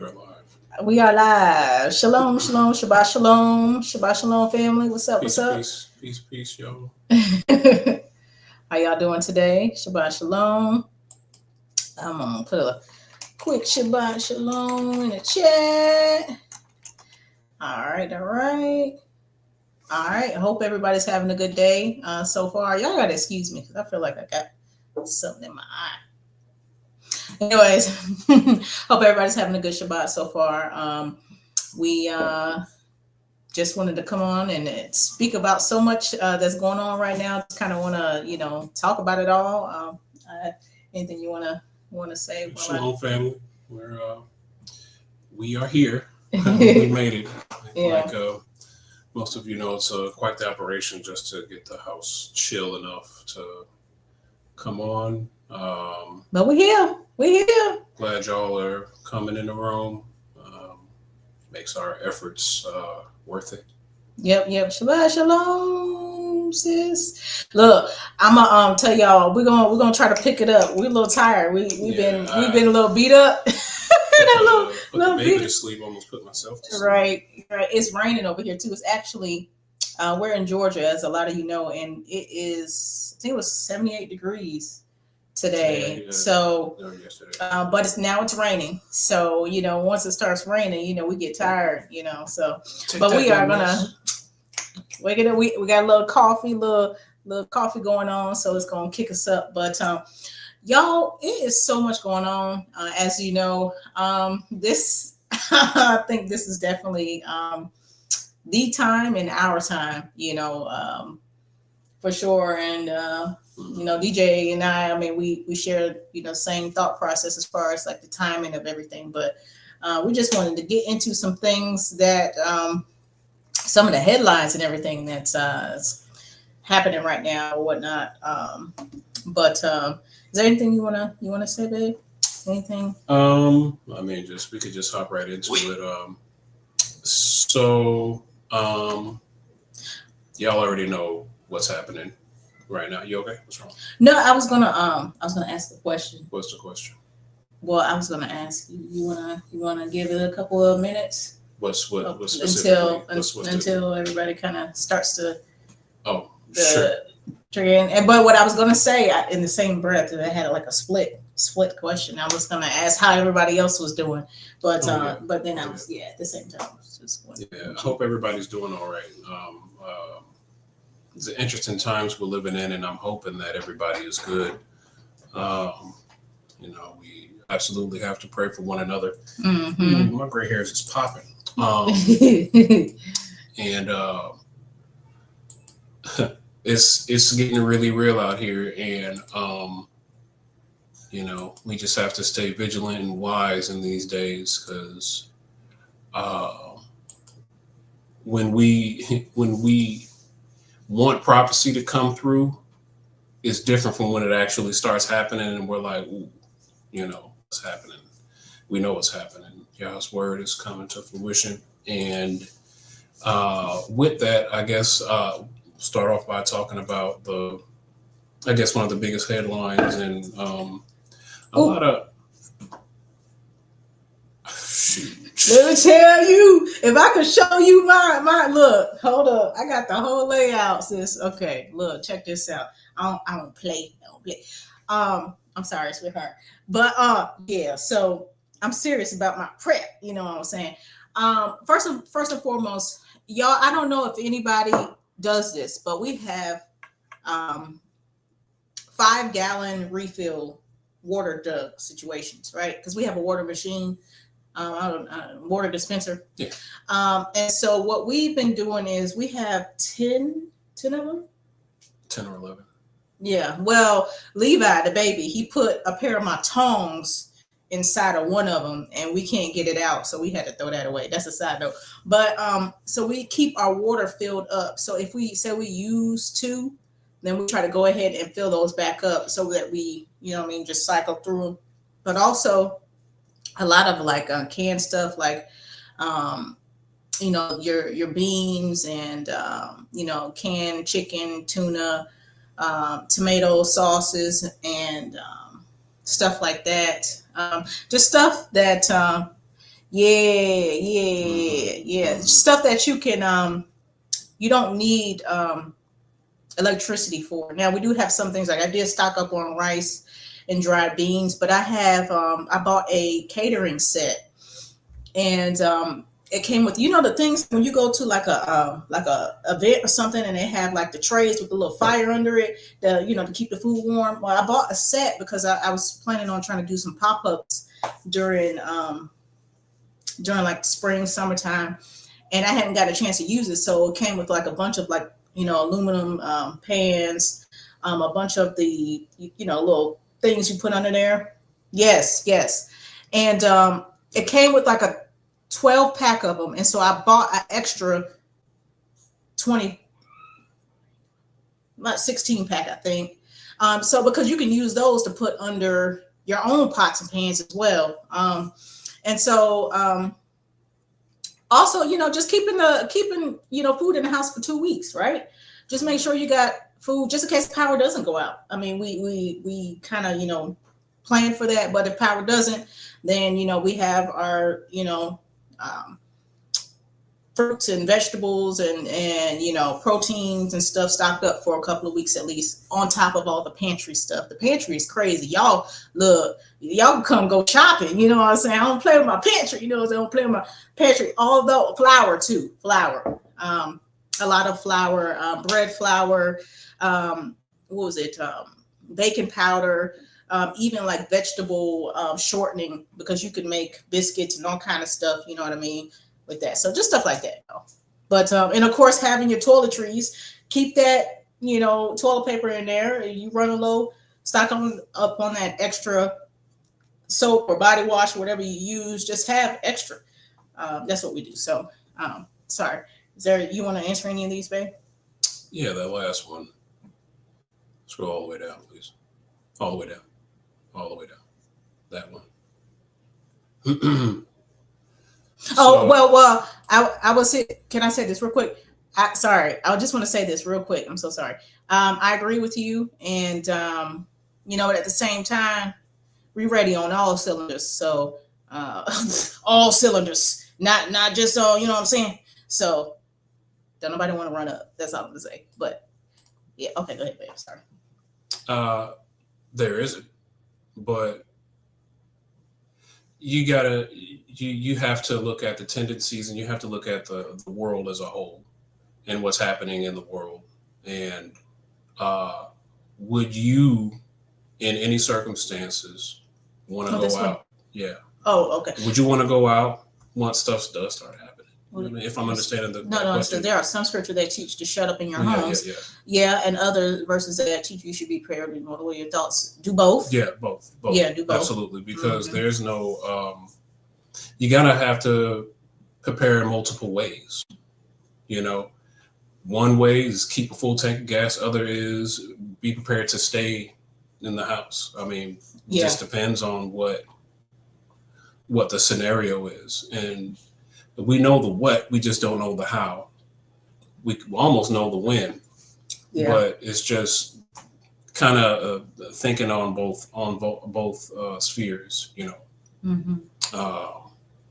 You're alive. We are live. Shalom, shalom, Shabbat shalom, Shabbat shalom, family. What's up? What's Peace, up? peace, peace, peace, yo. How y'all doing today? Shabbat shalom. I'm gonna put a quick Shabbat shalom in the chat. All right, all right, all right. I hope everybody's having a good day so far. Y'all gotta excuse me because I feel like I got something in my eye. Anyways, hope everybody's having a good Shabbat so far. We just wanted to come on and speak about so much that's going on right now. Just kind of want to, talk about it all. Anything you want to say? Shalom, family. We are here. We made it. Yeah. Like most of you know, it's quite the operation just to get the house chill enough to come on. But we're here. We're here. Glad y'all are coming in the room. Makes our efforts worth it. Yep. Shabbat shalom, sis. Look, I'm gonna tell y'all we're gonna try to pick it up. We're a little tired. We've been a little beat up. Put the baby to sleep. Almost put myself to sleep. Right. It's raining over here too. It's actually we're in Georgia, as a lot of you know, and it is. I think it was 78 degrees today. Yeah. So, but it's raining. So once it starts raining, we get tired. So, but we are gonna wake it up. We got a little coffee going on, so it's gonna kick us up. But y'all, it is so much going on. As you know, this I think this is definitely the time and our time. For sure. And DJ and I mean, we share same thought process as far as like the timing of everything. But we just wanted to get into some things that some of the headlines and everything that's happening right now or whatnot. But is there anything you wanna say, babe? Anything? I mean, we could just hop right into it. So y'all already know what's happening right now. You okay? What's wrong? No, I was gonna ask a question. What's the question? Well, I was gonna ask you. You wanna give it a couple of minutes? What's until everybody kind of starts to. Oh, sure. Trigger. But what I was gonna say in the same breath, that I had like a split question. I was gonna ask how everybody else was doing, but but then I was at the same time. I hope everybody's doing all right. It's interesting times we're living in, and I'm hoping that everybody is good. We absolutely have to pray for one another. Mm-hmm. My gray hairs is popping. And it's getting really real out here, and we just have to stay vigilant and wise in these days, because when we want prophecy to come through, it's different from when it actually starts happening, and we're like, ooh, what's happening? We know what's happening. God's word is coming to fruition. And with that, I guess start off by talking about one of the biggest headlines, and a lot of Let me tell you, if I could show you my look, hold up, I got the whole layout, sis. Okay, look, check this out. I don't play. I'm sorry, sweetheart, but yeah. So I'm serious about my prep. You know what I'm saying? First and foremost, y'all, I don't know if anybody does this, but we have 5-gallon refill water jug situations, right? Because we have a water machine. Water dispenser. Yeah. And so what we've been doing is we have 10 of them. 10 or 11. Yeah. Well, Levi, the baby, he put a pair of my tongs inside of one of them, and we can't get it out, so we had to throw that away. That's a side note. But so we keep our water filled up. So if we say we use 2, then we try to go ahead and fill those back up so that we, just cycle through them. But also a lot of like canned stuff, like your beans and canned chicken, tuna, tomato sauces, and stuff like that. Just stuff that Yeah. Stuff that you can you don't need electricity for. Now we do have some things like I did stock up on rice and dried beans, but I have I bought a catering set, and it came with, you know, the things when you go to like a event or something, and they have like the trays with the little fire under it, the, you know, to keep the food warm. Well, I bought a set because I was planning on trying to do some pop-ups during like spring, summertime, and I hadn't got a chance to use it. So it came with like a bunch of like, you know, aluminum pans, a bunch of the, you know, little things you put under there. Yes. And it came with like a 12 pack of them. And so I bought an extra 20, about 16 pack, I think. So because you can use those to put under your own pots and pans as well. And so also, you know, just keeping you know, food in the house for 2 weeks, right? Just make sure you got food just in case power doesn't go out. I mean, we kind of, you know, plan for that, but if power doesn't, then, you know, we have our, you know, fruits and vegetables and you know, proteins and stuff stocked up for a couple of weeks at least, on top of all the pantry stuff. The pantry is crazy, y'all. Look, y'all can come go shopping, you know what I'm saying? I don't play with my pantry, you know, I don't play with my pantry. Although flour too, a lot of flour, bread flour, what was it, baking powder, even like vegetable shortening, because you can make biscuits and all kind of stuff, you know what I mean, with that. So just stuff like that. But and of course, having your toiletries, keep that, you know, toilet paper in there. You run a low, stock up on that extra soap or body wash, whatever you use. Just have extra. That's what we do. So sorry, is there, you want to answer any of these, babe? Yeah, that last one. Scroll all the way down, please. All the way down. All the way down. That one. Oh, well, I will say, can I say this real quick? Sorry, I just want to say this real quick. I'm so sorry. I agree with you. And, you know, at the same time, we're ready on all cylinders. So, all cylinders, not just, you know what I'm saying? So, don't nobody want to run up. That's all I'm going to say. But, yeah, okay, go ahead, babe. Sorry. There isn't. But you have to look at the tendencies, and you have to look at the world as a whole and what's happening in the world. And would you, in any circumstances, want to go out? Yeah. Oh, okay. Would you want to go out once stuff does start happening? I mean, if I'm understanding the no. So there are some scriptures that teach to shut up in your homes. Yeah, and other verses that teach you should be prepared in all the way your thoughts. Do both. Yeah, both. Yeah, do both. Absolutely, because there's no. You gotta have to prepare in multiple ways. You know, one way is keep a full tank of gas. Other is be prepared to stay in the house. I mean, it just depends on what the scenario is, and we know the what, we just don't know the how. We almost know the when, but it's just kind of thinking on both spheres, you know.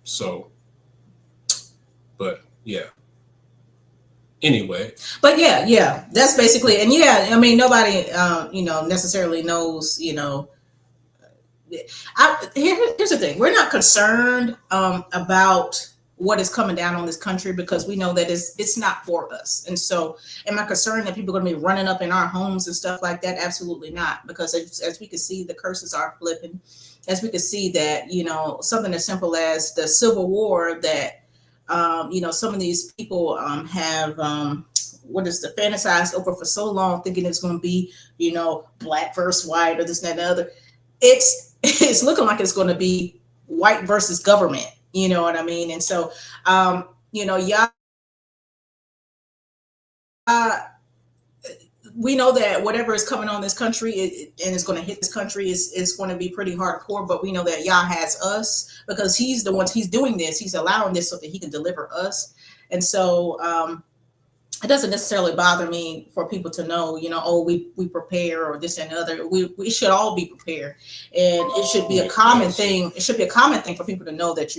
So, but yeah. Anyway. But yeah, that's basically, and I mean, nobody, you know, necessarily knows, you know. Here's the thing: we're not concerned about what is coming down on this country, because we know that it's not for us. And so, am I concerned that people are going to be running up in our homes and stuff like that? Absolutely not, because as we can see, the curses are flipping. As we can see that, you know, something as simple as the Civil War that, you know, some of these people have, what is the fantasized over for so long, thinking it's going to be, you know, black versus white or this, that, and the other. It's looking like it's going to be white versus government. You know what I mean? And so, you know, we know that whatever is coming on this country and is going to hit this country is going to be pretty hardcore, but we know that Yah has us, because he's the one, he's doing this. He's allowing this so that he can deliver us. And so, it doesn't necessarily bother me for people to know, you know, oh, we prepare or this and other. We should all be prepared, and it should be a common thing. It should be a common thing for people to know that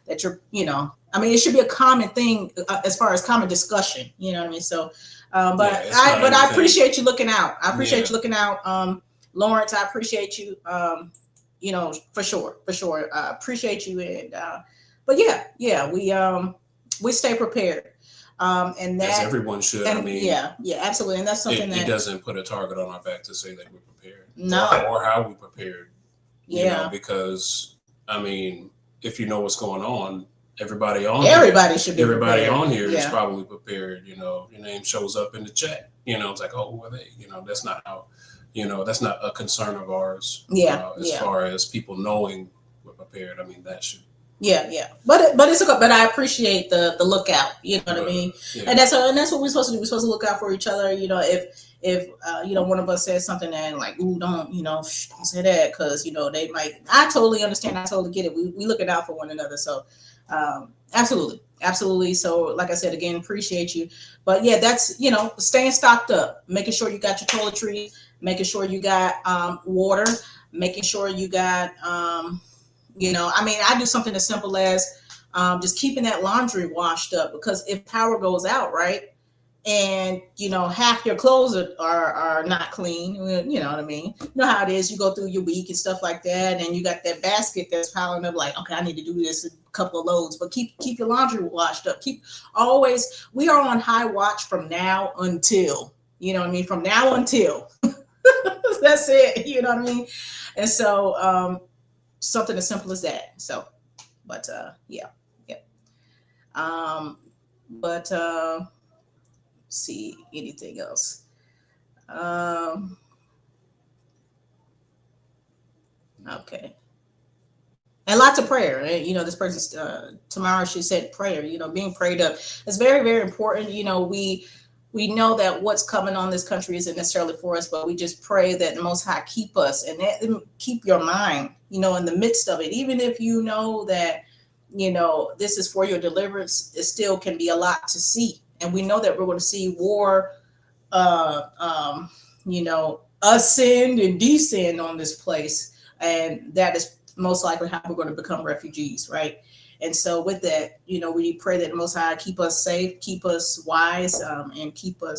that you're, you know, I mean, it should be a common thing as far as common discussion, you know what I mean? So, but I appreciate you looking out. I appreciate you looking out. Lawrence, I appreciate you, you know, for sure. Appreciate you. And, but yeah, we stay prepared. And that, as everyone should. And, I mean, yeah, absolutely. And that's something it doesn't put a target on our back to say that we're prepared. No. Or how we prepared. Yeah. You know, because I mean, if you know what's going on, everybody on here is probably prepared. You know, your name shows up in the chat. You know, it's like, oh, who are they? You know, that's not how. You know, that's not a concern of ours. As far as people knowing we're prepared, I mean, that should. Yeah. But it's okay. But I appreciate the lookout. You know what I mean? Yeah. And that's what we're supposed to do. We're supposed to look out for each other. You know, if you know, one of us says something and like, ooh, don't say that, because you know they might. I totally understand. I totally get it. We looking out for one another. So, absolutely. So, like I said again, appreciate you. But yeah, that's, you know, staying stocked up, making sure you got your toiletries, making sure you got water, making sure you got you know, I mean, I do something as simple as just keeping that laundry washed up, because if power goes out, right, and you know half your clothes are not clean, you know what I mean? You know how it is. You go through your week and stuff like that, and you got that basket that's piling up. Like, okay, I need to do this, a couple of loads, but keep your laundry washed up. We are on high watch from now until, you know what I mean? From now until. That's it. You know what I mean? And so something as simple as that. So, but yeah. But see anything else. Okay. And lots of prayer. You know, this person's Tamara, she said prayer, you know, being prayed up. It's very, very important. You know, we know that what's coming on this country isn't necessarily for us, but we just pray that the Most High keep us and keep your mind, you know, in the midst of it. Even if you know that, you know, this is for your deliverance, it still can be a lot to see. And we know that we're going to see war, you know, ascend and descend on this place. And that is most likely how we're going to become refugees, right? And so with that, you know, we pray that the Most High keep us safe, keep us wise, and keep our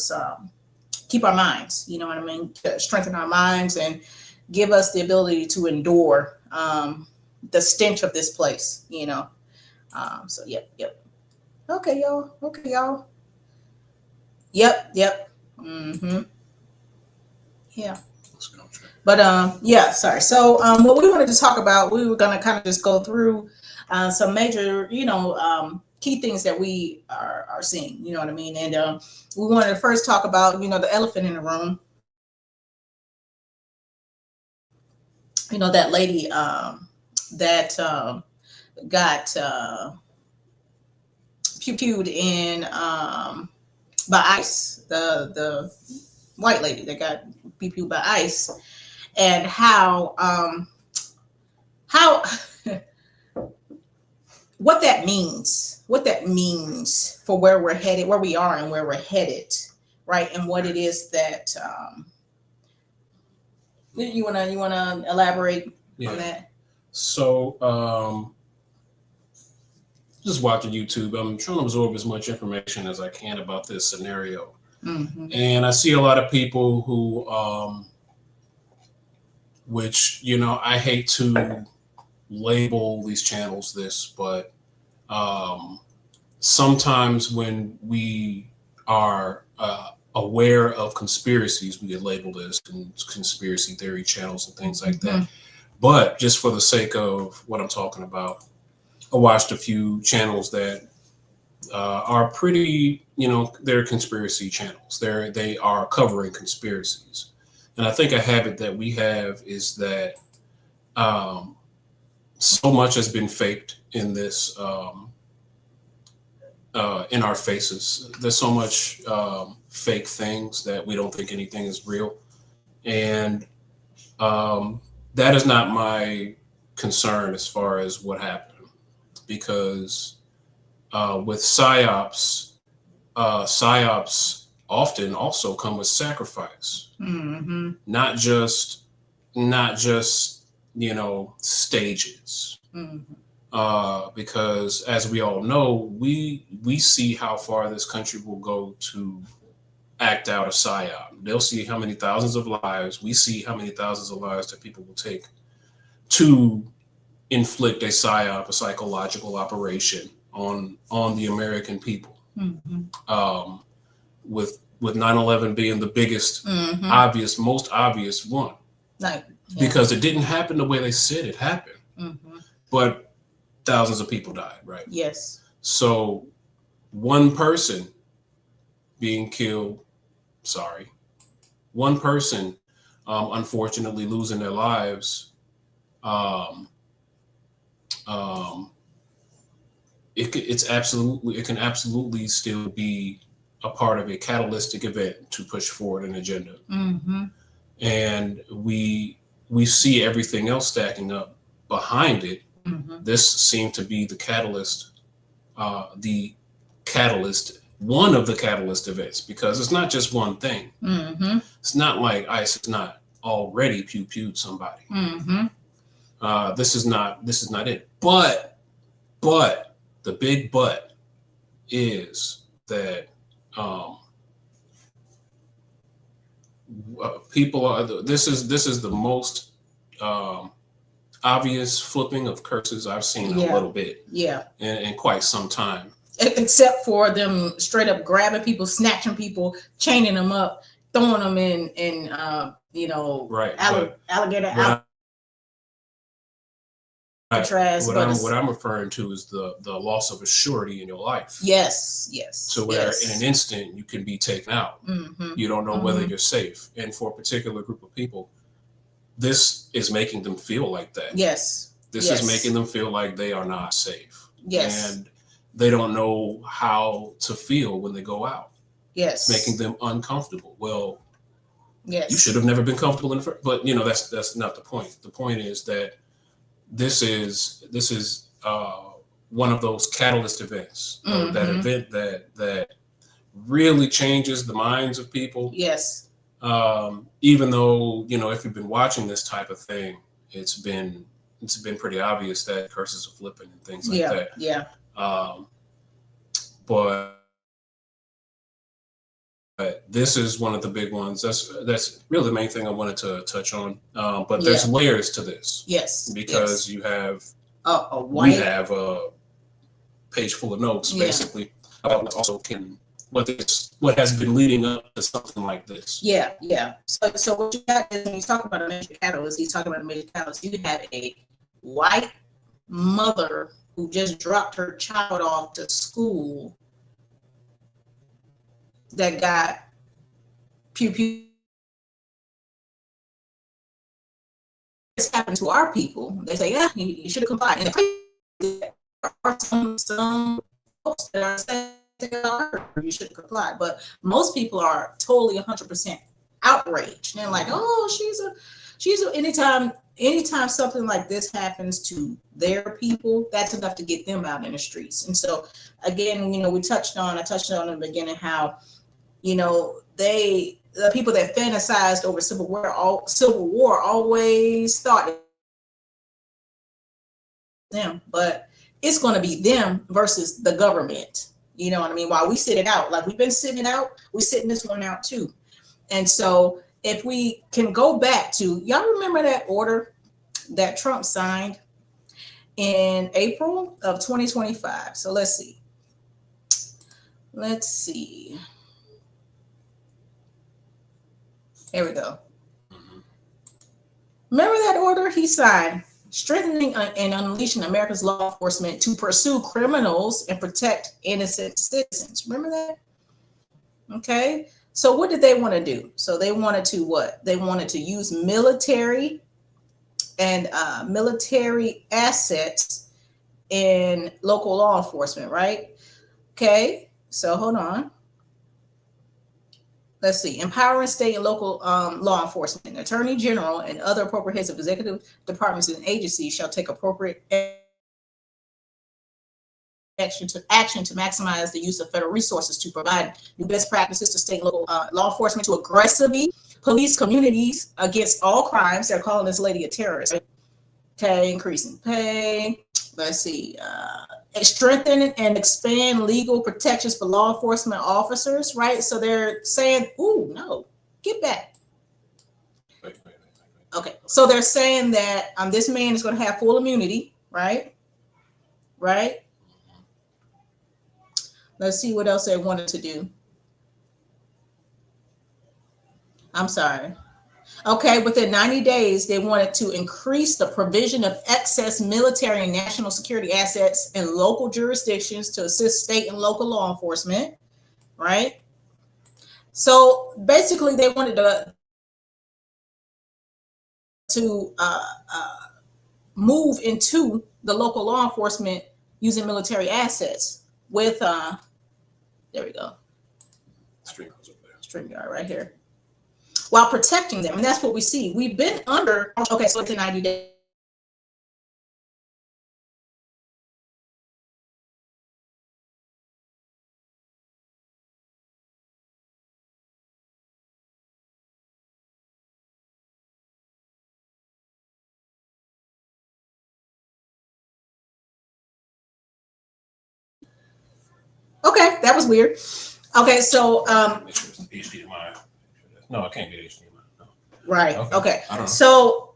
minds, you know what I mean? Strengthen our minds and give us the ability to endure the stench of this place, you know? So, yep. Okay, y'all. Yep. Mm-hmm. Yeah. But yeah, sorry. So what we wanted to talk about, we were going to kind of just go through some major, you know, key things that we are seeing, you know what I mean? And we wanted to first talk about, you know, the elephant in the room. You know, that lady that got pew-pewed in by ICE, the white lady that got pew-pewed by ICE, and how what that means for where we're headed, where we are and where we're headed, right? And what it is that you wanna elaborate on that? So just watching YouTube, I'm trying to absorb as much information as I can about this scenario. Mm-hmm. And I see a lot of people who which, you know, I hate to label these channels this, but sometimes when we are aware of conspiracies, we get labeled as conspiracy theory channels and things like that. But just for the sake of what I'm talking about, I watched a few channels that are pretty, you know, they're conspiracy channels. They are covering conspiracies. And I think a habit that we have is that so much has been faked in this, in our faces. There's so much fake things that we don't think anything is real. And that is not my concern as far as what happened, because with psyops often also come with sacrifice. Mm-hmm. Not just, you know, stages. Mm-hmm. because as we all know, we see how far this country will go to act out a psyop. They'll see how many thousands of lives. We see how many thousands of lives that people will take to inflict a psyop, a psychological operation on the American people. Mm-hmm. With 9/11 being the biggest, Mm-hmm. most obvious one, Like, yeah. because it didn't happen the way they said it happened, Mm-hmm. but thousands of people died, right? Yes. So one person being killed, one person unfortunately losing their lives, it can absolutely still be a part of a catalytic event to push forward an agenda. Mm-hmm. And we see everything else stacking up behind it. Mm-hmm. This seemed to be the catalyst, one of the catalyst events, because it's not just one thing. Mm-hmm. It's not like ICE has not already pew-pewed somebody. Mm-hmm. This is not it. But the big but is that people are. This is the most obvious flipping of curses I've seen in a little bit. Yeah. In quite some time. Except for them straight up grabbing people, snatching people, chaining them up, throwing them in right. Alligator Alcatraz. What I'm referring to is the loss of a surety in your life. Yes. So where in an instant you can be taken out. Mm-hmm. You don't know whether you're safe. And for a particular group of people, this is making them feel like that. Yes. This is making them feel like they are not safe. Yes. And they don't know how to feel when they go out. Yes. It's making them uncomfortable. Well, yes. You should have never been comfortable in the first, but that's not the point. The point is that this is one of those catalyst events, that event that really changes the minds of people. Yes. Even though, if you've been watching this type of thing, it's been pretty obvious that curses are flipping and things like that. Yeah. But this is one of the big ones. That's really the main thing I wanted to touch on. But there's layers to this. Yes. Because you have we have a page full of notes basically about what has been leading up to something like this. Yeah. So what you got is, when you talk about a major catalyst, he's talking about a major catalyst. You have a white mother who just dropped her child off to school that got pew. This happened to our people. They say, yeah, you should have complied. And there are some folks that are saying you should have complied, but most people are totally 100% outraged. And they're like, oh, she's a anytime something like this happens to their people, that's enough to get them out in the streets. And so again, I touched on in the beginning how, the people that fantasized over Civil War always thought them, but it's going to be them versus the government. You know what I mean? While we sit it out, like we've been sitting it out, we're sitting this one out too. And so if we can go back to, y'all remember that order that Trump signed in April of 2025? So let's see. Here we go. Remember that order he signed, strengthening and unleashing America's law enforcement to pursue criminals and protect innocent citizens. Remember that? Okay. So what did they want to do? So they wanted to what? They wanted to use military and military assets in local law enforcement, right? Okay. So hold on. Let's see. Empowering state and local law enforcement, attorney general, and other appropriate heads of executive departments and agencies shall take appropriate action to maximize the use of federal resources to provide new best practices to state and local law enforcement to aggressively police communities against all crimes. They're calling this lady a terrorist. Okay, increasing pay. let's see, strengthen and expand legal protections for law enforcement officers, right? So they're saying, ooh, no, get back. Okay, so they're saying that this man is going to have full immunity, right? Right? Let's see what else they wanted to do. I'm sorry. Okay, within 90 days, they wanted to increase the provision of excess military and national security assets in local jurisdictions to assist state and local law enforcement, right? So basically, they wanted to move into the local law enforcement using military assets with, there we go, StreamYard right here, while protecting them. And that's what we see. We've been under, okay, so it's the 90 days. Okay, that was weird. Okay, so HDMI. No, I can't get HDMI. No. Right. Okay. I don't know.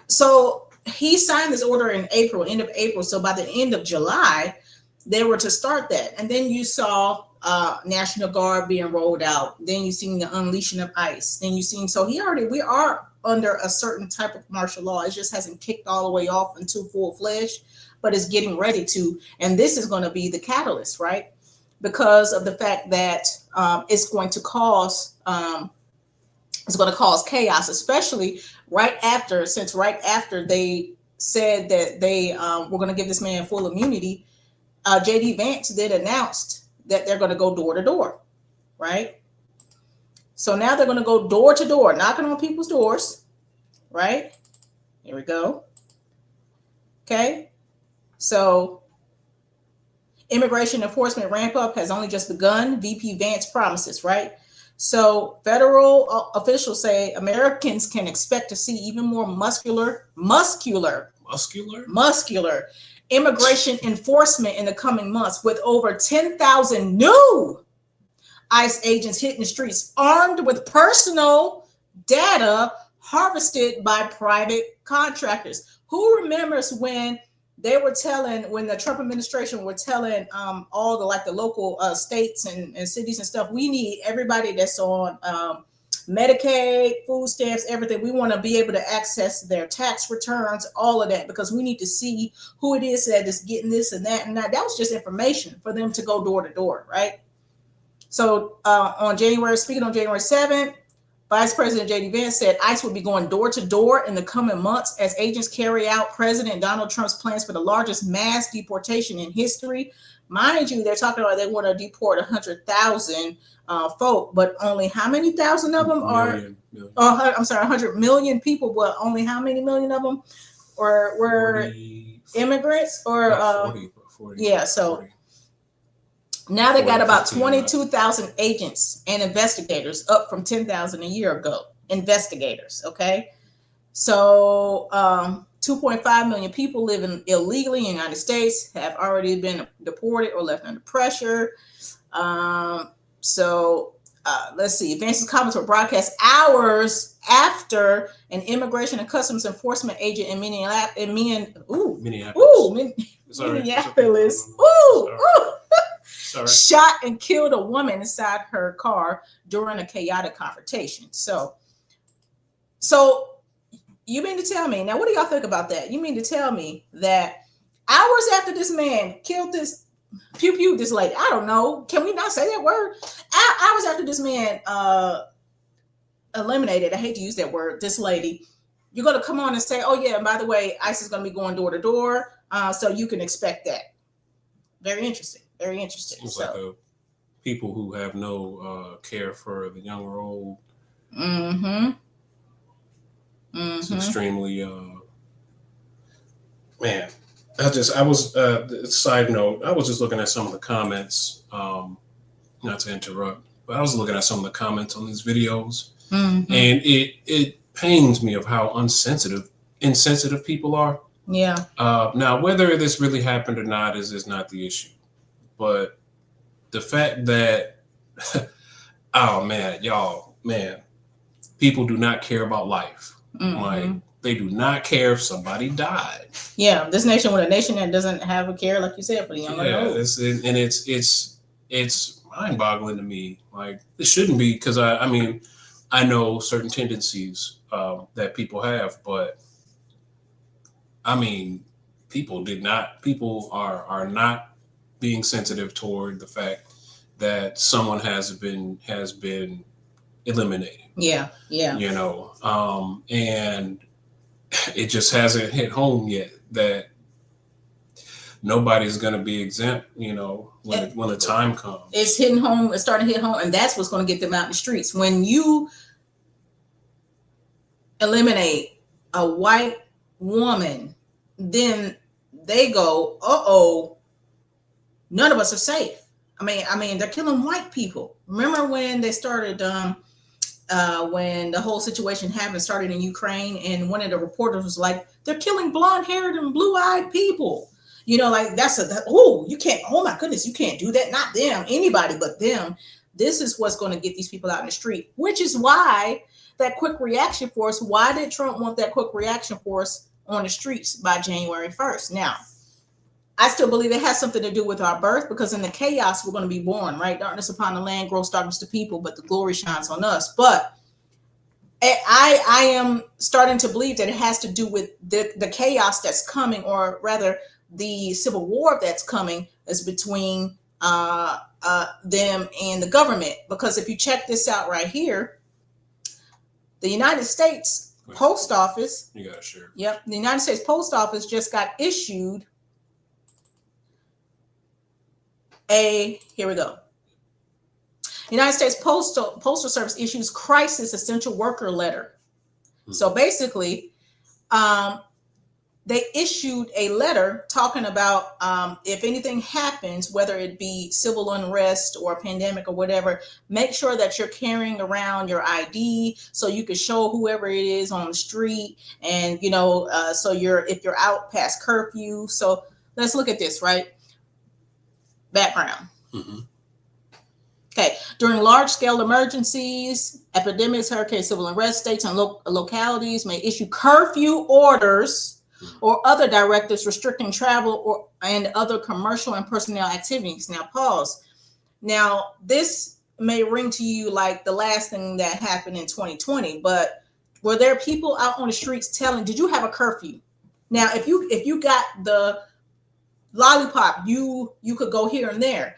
So he signed this order in April, end of April. So by the end of July, they were to start that. And then you saw National Guard being rolled out. Then you seen the unleashing of ICE. Then you seen, so we are under a certain type of martial law. It just hasn't kicked all the way off into full-fledged, but it's getting ready to. And this is going to be the catalyst, right? Because of the fact that it's going to cause chaos, especially right after they said that they were going to give this man full immunity. JD Vance then announced that they're going to go door to door, right? So now they're going to go door to door, knocking on people's doors, right? Here we go. Okay. So immigration enforcement ramp up has only just begun. VP Vance promises, right? So federal officials say Americans can expect to see even more muscular immigration enforcement in the coming months, with over 10,000 new ICE agents hitting the streets, armed with personal data harvested by private contractors. Who remembers when they were when the Trump administration were telling all the local states and cities and stuff, we need everybody that's on Medicaid, food stamps, everything. We want to be able to access their tax returns, all of that, because we need to see who it is that is getting this and that and that. That was just information for them to go door to door, right? So speaking on January 7th, Vice President J.D. Vance said ICE will be going door to door in the coming months as agents carry out President Donald Trump's plans for the largest mass deportation in history. Mind you, they're talking about they want to deport 100,000 folk, but only how many thousand of them million. 100 million people, but only how many million of them were immigrants or 40, yeah, so 40. Now they got about 22,000 agents and investigators, up from 10,000 a year ago. Investigators, okay? So 2.5 million people living illegally in the United States have already been deported or left under pressure. Let's see. Vance's comments were broadcast hours after an immigration and customs enforcement agent in Minneapolis. Shot and killed a woman inside her car during a chaotic confrontation. So you mean to tell me, now what do y'all think about that? You mean to tell me that hours after this man killed this this lady, I don't know, can we not say that word? Hours after this man eliminated, I hate to use that word, this lady, you're going to come on and say, oh yeah, and by the way, ICE is going to be going door to door, so you can expect that. Very interesting. Very interesting. Seems like people who have no care for the young or old. It's extremely, man. Side note, I was just looking at some of the comments, not to interrupt, but I was looking at some of the comments on these videos, and it pains me of how insensitive people are. Yeah. Now, whether this really happened or not is not the issue, but the fact that, oh man, y'all, man, people do not care about life. Mm-hmm. Like, they do not care if somebody died. Yeah, this nation with a nation that doesn't have a care, like you said, for the young and old. It's mind-boggling to me. Like, it shouldn't be, because I mean, I know certain tendencies that people have, but I mean, people are not being sensitive toward the fact that someone has been eliminated. Yeah. You know, and it just hasn't hit home yet that nobody's going to be exempt, you know, when the time comes. It's hitting home. It's starting to hit home, and that's what's going to get them out in the streets. When you eliminate a white woman, then they go, uh-oh, none of us are safe. I mean, they're killing white people. Remember when they started, when the whole situation started in Ukraine, and one of the reporters was like, they're killing blonde-haired and blue-eyed people. You know, like you can't, oh my goodness, you can't do that. Not them, anybody but them. This is what's going to get these people out in the street, which is why that quick reaction force, why did Trump want that quick reaction force on the streets by January 1st? Now, I still believe it has something to do with our birth, because in the chaos, we're going to be born, right? Darkness upon the land, gross darkness to people, but the glory shines on us. But I am starting to believe that it has to do with the chaos that's coming, or rather the civil war that's coming is between them and the government. Because if you check this out right here, the United States Post Office. You gotta share. Yep. The United States Post Office just got issued here we go. United States Postal Service issues crisis essential worker letter. So basically, they issued a letter talking about if anything happens, whether it be civil unrest or a pandemic or whatever, make sure that you're carrying around your ID so you can show whoever it is on the street, and you know, so if you're out past curfew. So let's look at this, right? Background. Mm-hmm. Okay, during large-scale emergencies, epidemics, hurricanes, civil unrest, states and localities may issue curfew orders or other directives restricting travel and other commercial and personnel activities. Now, pause. Now, this may ring to you like the last thing that happened in 2020, but were there people out on the streets did you have a curfew? Now, if you got the lollipop, you could go here and there.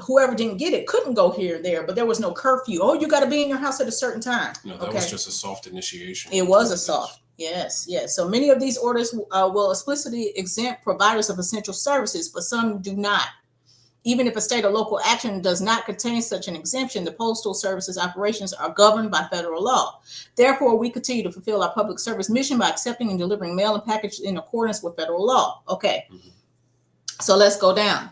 Whoever didn't get it couldn't go here and there, but there was no curfew. Oh, you got to be in your house at a certain time. No, that was just a soft initiation. It was a soft. Yes. So many of these orders will explicitly exempt providers of essential services, but some do not. Even if a state or local action does not contain such an exemption, the Postal Service's operations are governed by federal law. Therefore, we continue to fulfill our public service mission by accepting and delivering mail and packages in accordance with federal law. Okay. Mm-hmm. So let's go down.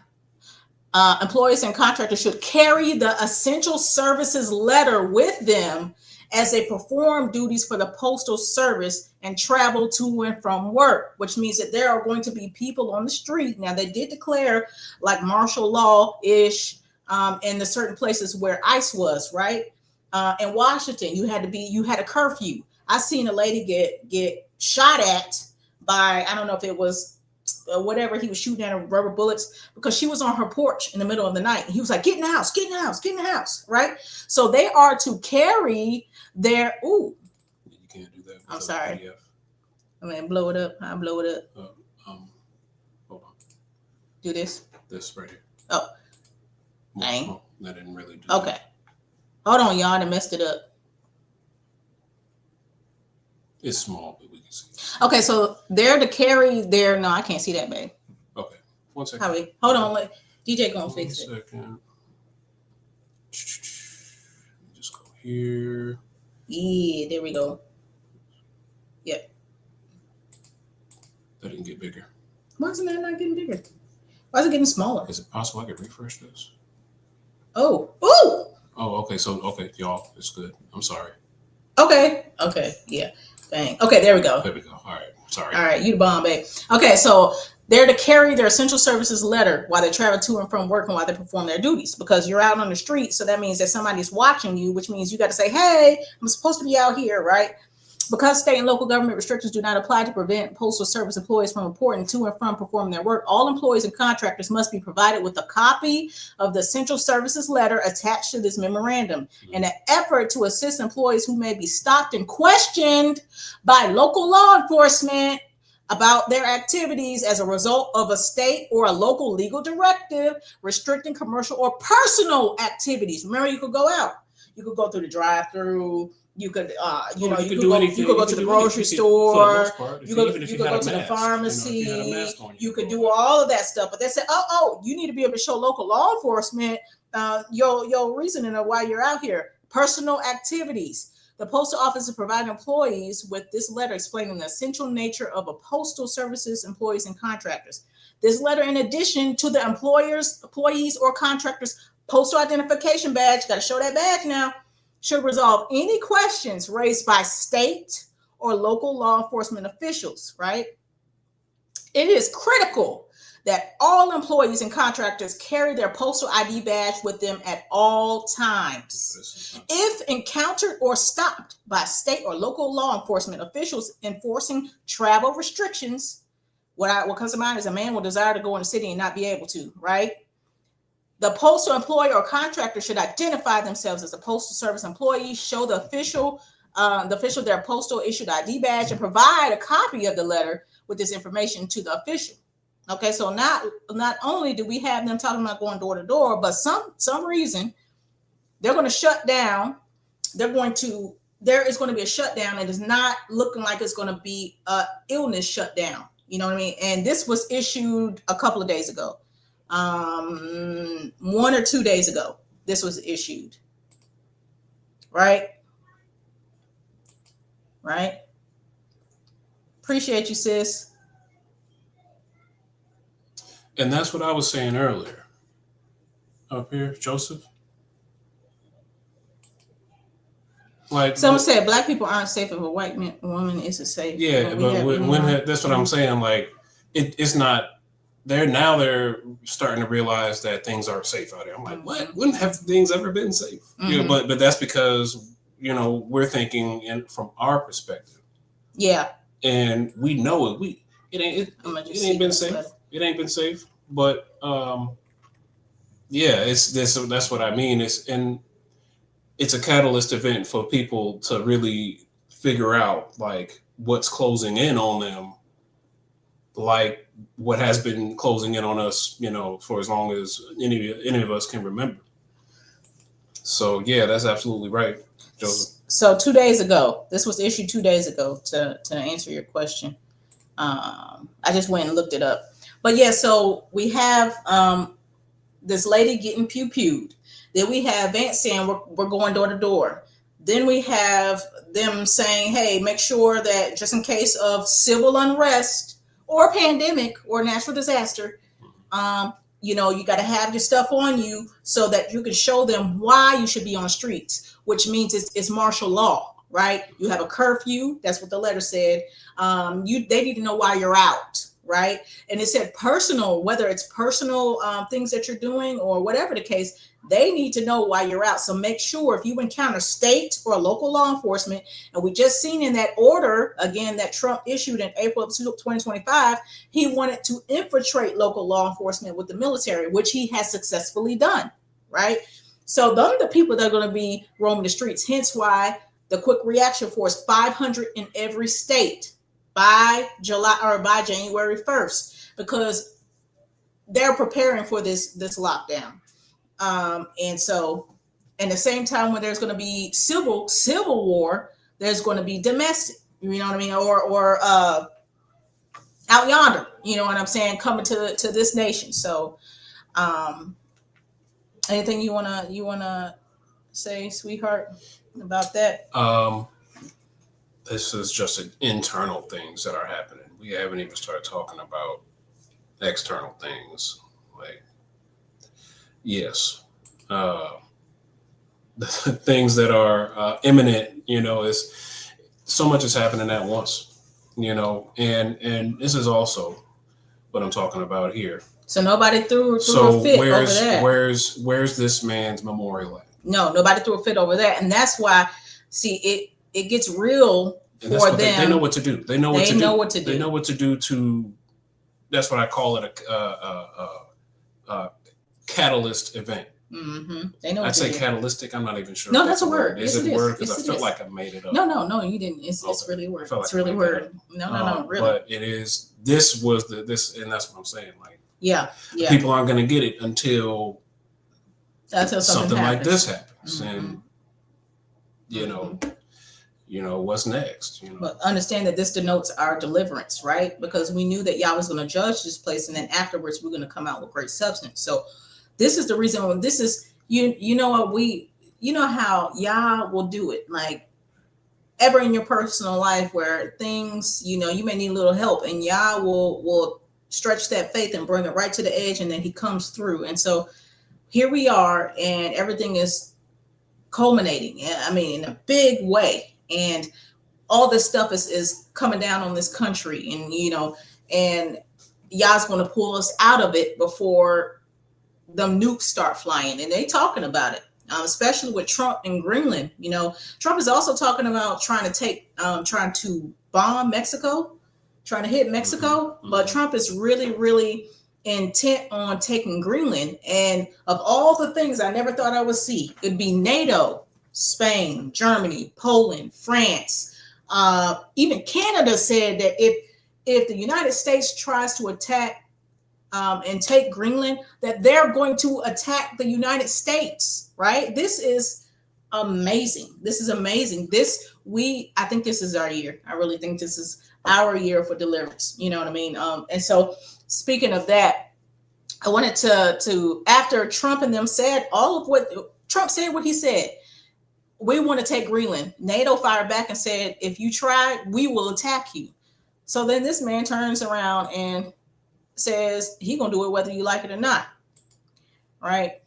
Employees and contractors should carry the essential services letter with them as they perform duties for the Postal Service and travel to and from work, which means that there are going to be people on the street. Now, they did declare like martial law-ish in the certain places where ICE was, right? In Washington, you had a curfew. I seen a lady get shot at by, I don't know if it was whatever he was shooting at her, rubber bullets, because she was on her porch in the middle of the night. And he was like, get in the house, get in the house, get in the house, right? So they are to carry their, ooh. You can't do that. I'm sorry. PDF. I mean, blow it up. I'll blow it up. Hold on. Do this? This right here. Oh. Dang. Oh, that didn't really do okay. That. Hold on, y'all. I messed it up. It's small, but we can see. Okay, so they're to carry their. No, I can't see that, babe. Okay, 1 second. Hold on, let DJ gonna fix it. 1 second. Just go here. Yeah, there we go. Yep. That didn't get bigger. Why isn't that not getting bigger? Why is it getting smaller? Is it possible I could refresh this? Oh, ooh. Oh, okay. So, okay, y'all, it's good. I'm sorry. Okay. Yeah. Dang. Okay, there we go. There we go. All right. Sorry. All right, you the bomb, babe. Okay, so they're to carry their essential services letter while they travel to and from work and while they perform their duties, because you're out on the street. So that means that somebody's watching you, which means you got to say, hey, I'm supposed to be out here, right? Because state and local government restrictions do not apply to prevent postal service employees from reporting to and from performing their work, all employees and contractors must be provided with a copy of the essential services letter attached to this memorandum. In an effort to assist employees who may be stopped and questioned by local law enforcement about their activities as a result of a state or a local legal directive restricting commercial or personal activities. Remember, you could go out. You could go through the drive-through. You could, you could go to the grocery store. You could go to the pharmacy. You could do all of that stuff. But they said, oh, you need to be able to show local law enforcement your reasoning of why you're out here. Personal activities. The postal office is providing employees with this letter explaining the essential nature of a postal services employees and contractors. This letter, in addition to the employees or contractors' postal identification badge, got to show that badge now, should resolve any questions raised by state or local law enforcement officials, right? It is critical that all employees and contractors carry their postal ID badge with them at all times. If encountered or stopped by state or local law enforcement officials enforcing travel restrictions, what comes to mind is a man will desire to go in the city and not be able to, right? The postal employee or contractor should identify themselves as a postal service employee, show the official their postal issued ID badge, and provide a copy of the letter with this information to the official. Okay, so not only do we have them talking about going door to door, but some reason they're going to shut down. There is going to be a shutdown. It is not looking like it's going to be a illness shutdown. You know what I mean? And this was issued a couple of days ago. 1 or 2 days ago, this was issued. Right? Appreciate you, sis. And that's what I was saying earlier. Up here, Joseph. Like someone said, black people aren't safe if a white woman isn't safe. Yeah, but that's what I'm saying. Like it's not. They're starting to realize that things aren't safe out there. I'm like, what? When have things ever been safe? Yeah, but that's because we're thinking from our perspective. Yeah. And we know it. It ain't been safe. It ain't been safe. But yeah, that's what I mean. It's a catalyst event for people to really figure out like what's closing in on them, like what has been closing in on us, for as long as any of us can remember. So yeah, that's absolutely right, Joseph. So 2 days ago, this was issued 2 days ago to answer your question. I just went and looked it up. But yeah, so we have this lady getting pew-pewed. Then we have Vance saying we're going door to door. Then we have them saying, hey, make sure that just in case of civil unrest or pandemic or natural disaster, you got to have your stuff on you so that you can show them why you should be on the streets, which means it's martial law, right? You have a curfew. That's what the letter said. They need to know why you're out. Right. And it said personal, whether it's personal things that you're doing or whatever the case, they need to know why you're out. So make sure if you encounter state or local law enforcement, and we just seen in that order, again, that Trump issued in April of 2025, he wanted to infiltrate local law enforcement with the military, which he has successfully done. Right. So those are the people that are going to be roaming the streets. Hence why the quick reaction force, 500 in every state. By January 1st, because they're preparing for this lockdown. And so at the same time when there's going to be civil war, there's going to be domestic, you know what I mean? Or out yonder, you know what I'm saying, coming to this nation. So anything you wanna say, sweetheart, about that? This is just internal things that are happening. We haven't even started talking about external things. Like, yes, the things that are imminent. Is so much is happening at once. you know, and this is also what I'm talking about here. So nobody threw So a fit over that. where's this man's memorial at? No, nobody threw a fit over that, and that's why. See, it gets real for them. They know what to do. They know what to do. They know what to do. They know what to do to. That's what I call it a catalyst event. Mm-hmm. They know. What I'd to say do. catalytic. I'm not even sure. No, that's a word. Is yes, it a word? Because yes, I felt like I made it up. No, you didn't. It's really a word. It's really a word. No, really. But it is. This was this, and that's what I'm saying. Like, yeah. People aren't going to get it until something happens. like this happens, mm-hmm. and you know what's next. But understand that this denotes our deliverance, right? Because we knew that Yah was going to judge this place, and then afterwards we're going to come out with great substance. So this is the reason. When this is you know what you know how Yah will do it, like ever in your personal life where things you may need a little help, and Yah will stretch that faith and bring it right to the edge, and then He comes through. And so here we are, and everything is culminating. I mean, in a big way, and all this stuff is coming down on this country, and and Yah's going to pull us out of it before them nukes start flying, and they talking about it, especially with Trump in Greenland. Trump is also talking about trying to bomb Mexico, trying to hit Mexico, but Trump is really, really intent on taking Greenland. And of all the things I never thought I would see, it'd be NATO, Spain, Germany, Poland, France, even Canada said that if the United States tries to attack and take Greenland, that they're going to attack the United States, right? This is amazing. This is amazing. I think this is our year. I really think this is our year for deliverance. You know what I mean? And so speaking of that, I wanted to after Trump and them said all of what Trump said, what he said, we want to take Greenland. NATO fired back and said, if you try, we will attack you. So then this man turns around and says he gonna do it whether you like it or not, right?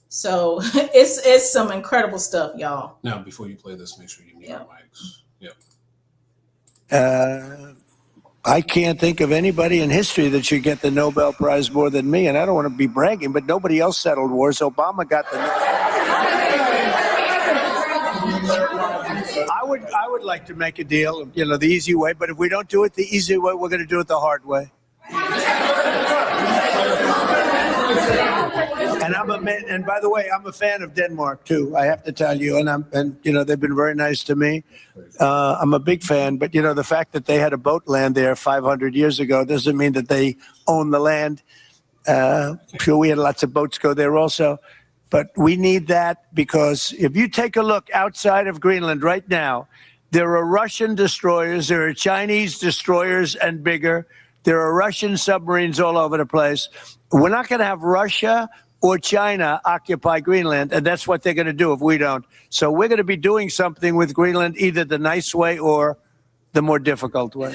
So it's some incredible stuff, y'all. Now, before you play this, make sure you mute your mics. Yep. I can't think of anybody in history that should get the Nobel Prize more than me, and I don't want to be bragging, but nobody else settled wars. Obama got the. I would like to make a deal, the easy way, but if we don't do it the easy way, we're going to do it the hard way. And by the way, I'm a fan of Denmark too. I have to tell you, and they've been very nice to me. I'm a big fan, but the fact that they had a boat land there 500 years ago doesn't mean that they own the land. Sure, we had lots of boats go there also, but we need that because if you take a look outside of Greenland right now, there are Russian destroyers, there are Chinese destroyers and bigger. There are Russian submarines all over the place. We're not going to have Russia or China occupy Greenland, and that's what they're going to do if we don't. So we're going to be doing something with Greenland, either the nice way or the more difficult way.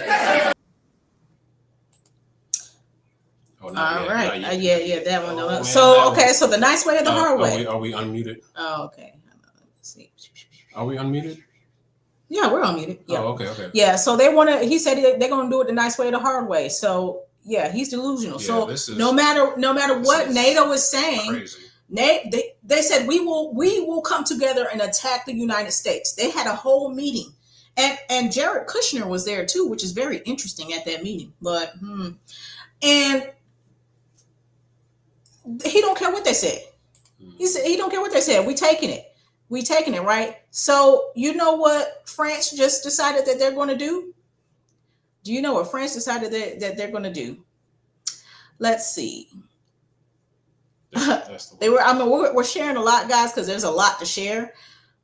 All right. That one. Man, so the nice way or the hard way? Are we unmuted? Oh, okay. Let's see. Are we unmuted? Yeah, we're unmuted. Yeah. Oh, okay. Yeah, so he said they're going to do it the nice way or the hard way. So yeah, he's delusional. Yeah, so no matter what NATO is saying, they said we will come together and attack the United States. They had a whole meeting, and Jared Kushner was there too, which is very interesting at that meeting. But and he don't care what they said. He said he don't care what they said. We taking it, right? So you know what France just decided that they're going to do? Do you know what France decided that they're going to do? Let's see. We're sharing a lot, guys, because there's a lot to share.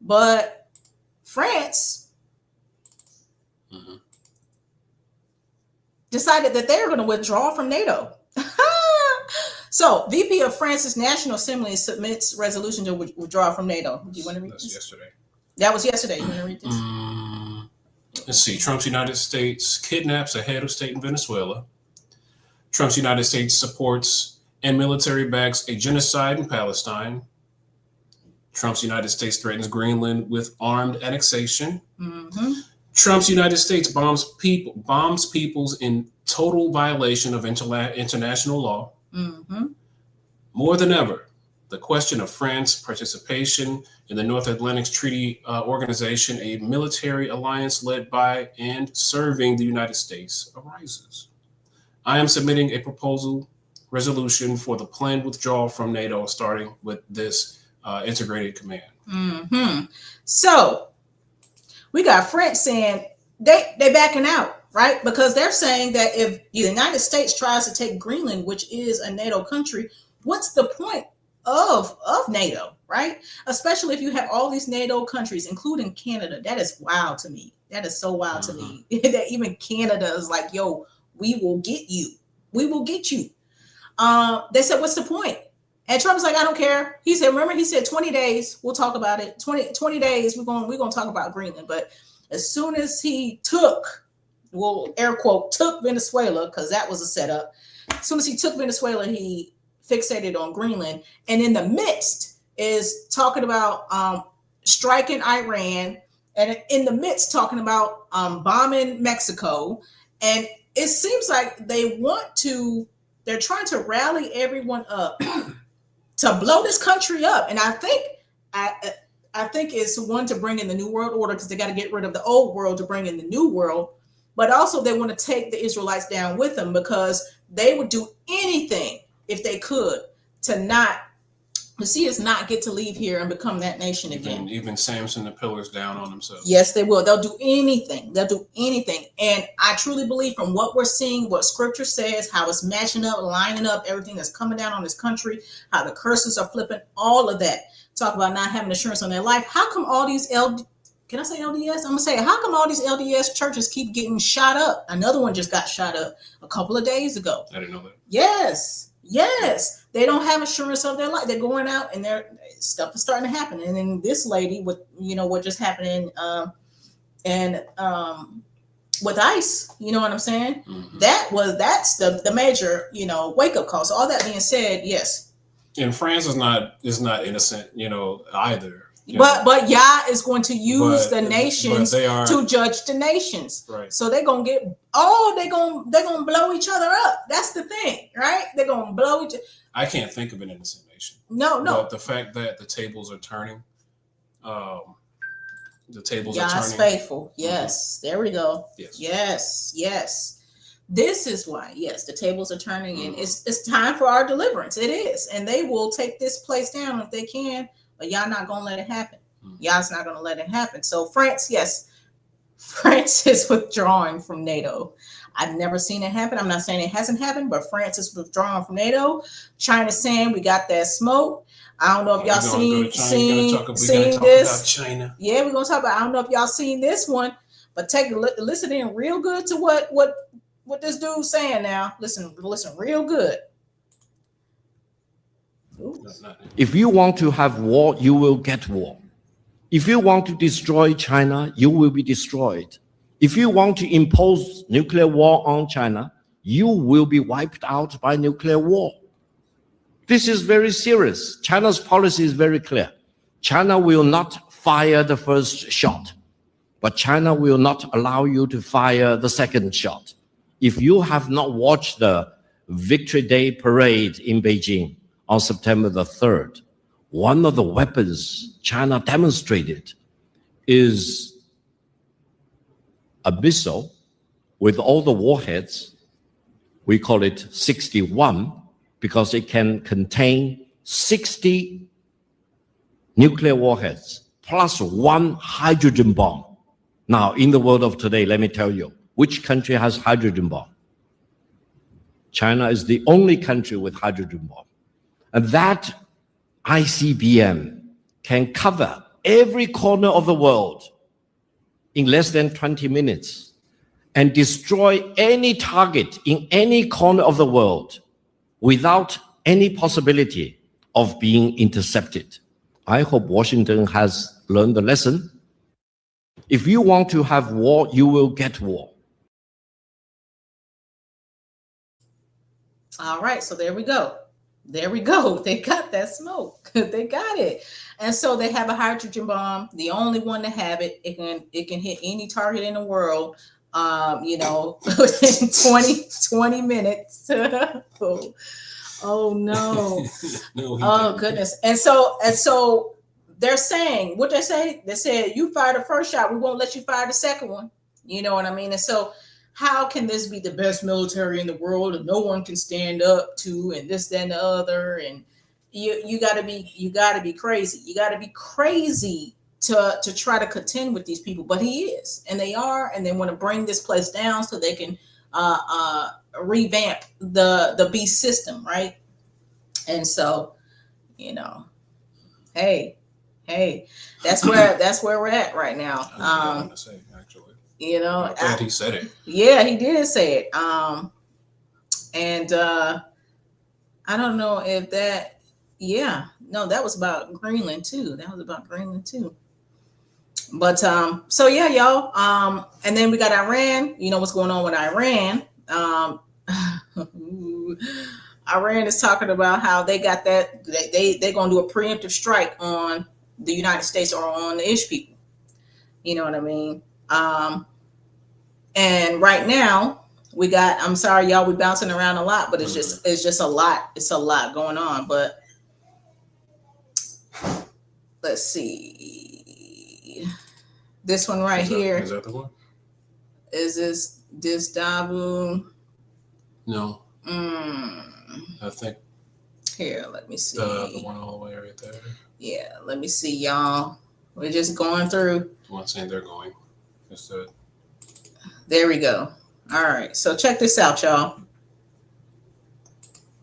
But France decided that they're going to withdraw from NATO. So, VP of France's National Assembly submits resolution to withdraw from NATO. Do you want to read this? Yesterday. That was yesterday. You want to read this? Let's see. Trump's United States kidnaps a head of state in Venezuela. Trump's United States supports and military backs a genocide in Palestine. Trump's United States threatens Greenland with armed annexation. Trump's United States bombs peoples in total violation of international law. Mm-hmm. More than ever, the question of France's participation in the North Atlantic Treaty Organization, a military alliance led by and serving the United States, arises. I am submitting a proposal resolution for the planned withdrawal from NATO, starting with this integrated command. Mm-hmm. So we got France saying they backing out, right? Because they're saying that if the United States tries to take Greenland, which is a NATO country, what's the point of NATO, right? Especially if you have all these NATO countries, including Canada. That is wild to me. That is so wild to me that even Canada is like, yo, we will get you. We will get you. They said, what's the point? And Trump's like, I don't care. He said, remember, he said 20 days, we'll talk about it. 20 days, we're going to talk about Greenland. But as soon as he took, well, air quote, took Venezuela, because that was a setup. As soon as he took Venezuela, he fixated on Greenland. And in the midst is talking about striking Iran. And in the midst talking about bombing Mexico. And it seems like they're trying to rally everyone up to blow this country up. And I think it's one to bring in the New World Order, because they got to get rid of the old world to bring in the new world. But also they want to take the Israelites down with them, because they would do anything if they could to see us not get to leave here and become that nation again. Even Samson the pillars down on themselves. Yes, they will. They'll do anything. They'll do anything. And I truly believe, from what we're seeing, what scripture says, how it's matching up, lining up, everything that's coming down on this country, how the curses are flipping, all of that. Talk about not having insurance on their life. How come all these can I say LDS? I'm gonna say, how come all these LDS churches keep getting shot up? Another one just got shot up a couple of days ago. I didn't know that. Yes. They don't have insurance of their life. They're going out and their stuff is starting to happen. And then this lady with, what just happened with ICE, you know what I'm saying? Mm-hmm. That's the major, wake up call. So all that being said, yes. And France is not innocent, either. But Yah is going to use the nations to judge the nations. Right. So they're gonna they're gonna blow each other up. That's the thing, right? They're gonna blow each. I can't think of an innocent nation. No. But the fact that the tables are turning, Yah's faithful. Yes. There we go. Yes. This is why, yes, the tables are turning, and it's time for our deliverance. It is, and they will take this place down if they can. But y'all not gonna let it happen. Y'all's not gonna let it happen. So France, yes, France is withdrawing from NATO. I've never seen it happen. I'm not saying it hasn't happened, but France is withdrawing from NATO. China's saying we got that smoke. I don't know if y'all seen this. China. Yeah, we're gonna talk about. I don't know if y'all seen this one, but listen in real good to what this dude's saying now. Listen real good. If you want to have war, you will get war. If you want to destroy China, you will be destroyed. If you want to impose nuclear war on China, you will be wiped out by nuclear war. This is very serious. China's policy is very clear. China will not fire the first shot, but China will not allow you to fire the second shot. If you have not watched the Victory Day parade in Beijing on September the 3rd, one of the weapons China demonstrated is a missile with all the warheads. We call it 61 because it can contain 60 nuclear warheads plus one hydrogen bomb. Now, in the world of today, let me tell you, which country has hydrogen bomb? China is the only country with hydrogen bomb. And that ICBM can cover every corner of the world in less than 20 minutes and destroy any target in any corner of the world without any possibility of being intercepted. I hope Washington has learned the lesson. If you want to have war, you will get war. All right, so there we go. There we go. They got that smoke. They got it. And so they have a hydrogen bomb, the only one to have it. It can hit any target in the world, within 20 minutes. Oh no. No, he Oh didn't. goodness. And so they're saying what they say. They said you fire the first shot, we won't let you fire the second one. You know what I mean? And so how can this be the best military in the world and no one can stand up to and this, that, and the other? And you gotta be crazy. You gotta be crazy to try to contend with these people. But he is, and they are, and they want to bring this place down so they can revamp the beast system, right? And so, hey, that's where we're at right now. I want to say, actually. I'm glad he said it. Yeah, he did say it. And I don't know if that. Yeah, no, that was about Greenland too. But so yeah, y'all. And then we got Iran. You know what's going on with Iran? Iran is talking about how they got that they're gonna do a preemptive strike on the United States or on the Ish people. You know what I mean? And right now we got, I'm sorry y'all, we're bouncing around a lot, but it's just a lot. It's a lot going on. But let's see. This one right here. Is that the one? Is this Dabu? No. I think here, let me see. The one all the way right there. Yeah, let me see, y'all. We're just going through. I'm not saying they're going. Just there we go. All right. So check this out, y'all.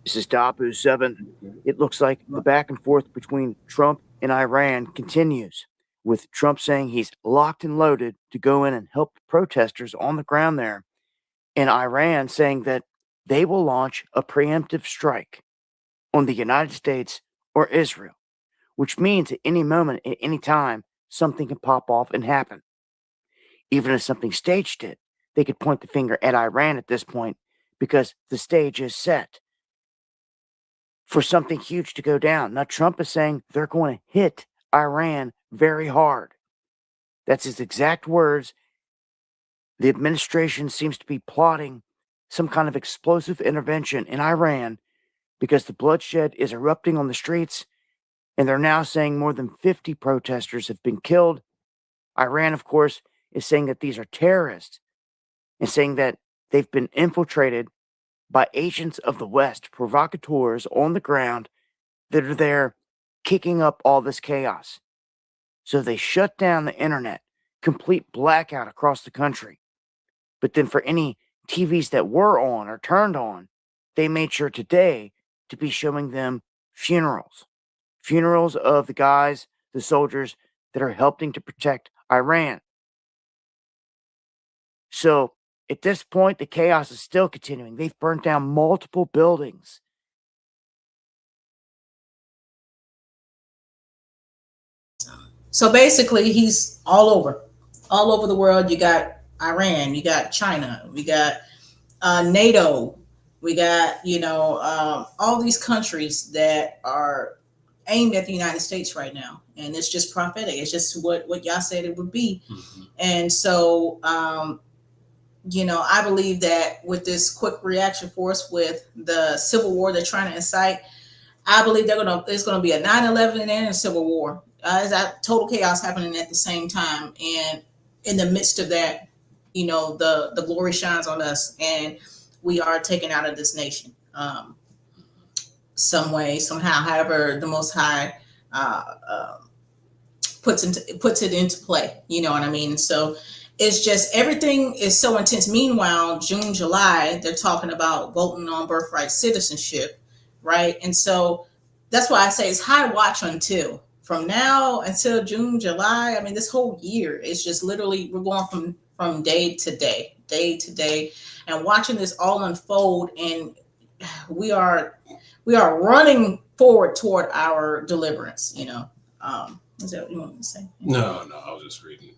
This is Dabu 7. It looks like the back and forth between Trump and Iran continues, with Trump saying he's locked and loaded to go in and help protesters on the ground there, and Iran saying that they will launch a preemptive strike on the United States or Israel, which means at any moment, at any time, something can pop off and happen. Even if something staged it, they could point the finger at Iran at this point because the stage is set for something huge to go down. Now, Trump is saying they're going to hit Iran very hard. That's his exact words. The administration seems to be plotting some kind of explosive intervention in Iran because the bloodshed is erupting on the streets, and they're now saying more than 50 protesters have been killed. Iran, of course, is saying that these are terrorists and saying that they've been infiltrated by agents of the West, provocateurs on the ground that are there kicking up all this chaos. So they shut down the internet, complete blackout across the country. But then for any TVs that were on or turned on, they made sure today to be showing them funerals of the guys, the soldiers that are helping to protect Iran. So at this point, the chaos is still continuing. They've burnt down multiple buildings. So basically, he's all over the world. You got Iran, you got China, we got NATO, we got all these countries that are aimed at the United States right now, and it's just prophetic. It's just what y'all said it would be. Mm-hmm. And so I believe that with this quick reaction force, with the civil war they're trying to incite, I believe there's gonna be a 9/11 and a civil war. Is that total chaos happening at the same time, and in the midst of that, the glory shines on us, and we are taken out of this nation, some way, somehow, however the Most High puts it into play. You know what I mean? So it's just, everything is so intense. Meanwhile, June, July, they're talking about voting on birthright citizenship, right? And so that's why I say it's high watch from now until June, July. I mean, this whole year is just literally, we're going from day to day, and watching this all unfold. And we are running forward toward our deliverance. Is that what you want me to say? No, I was just reading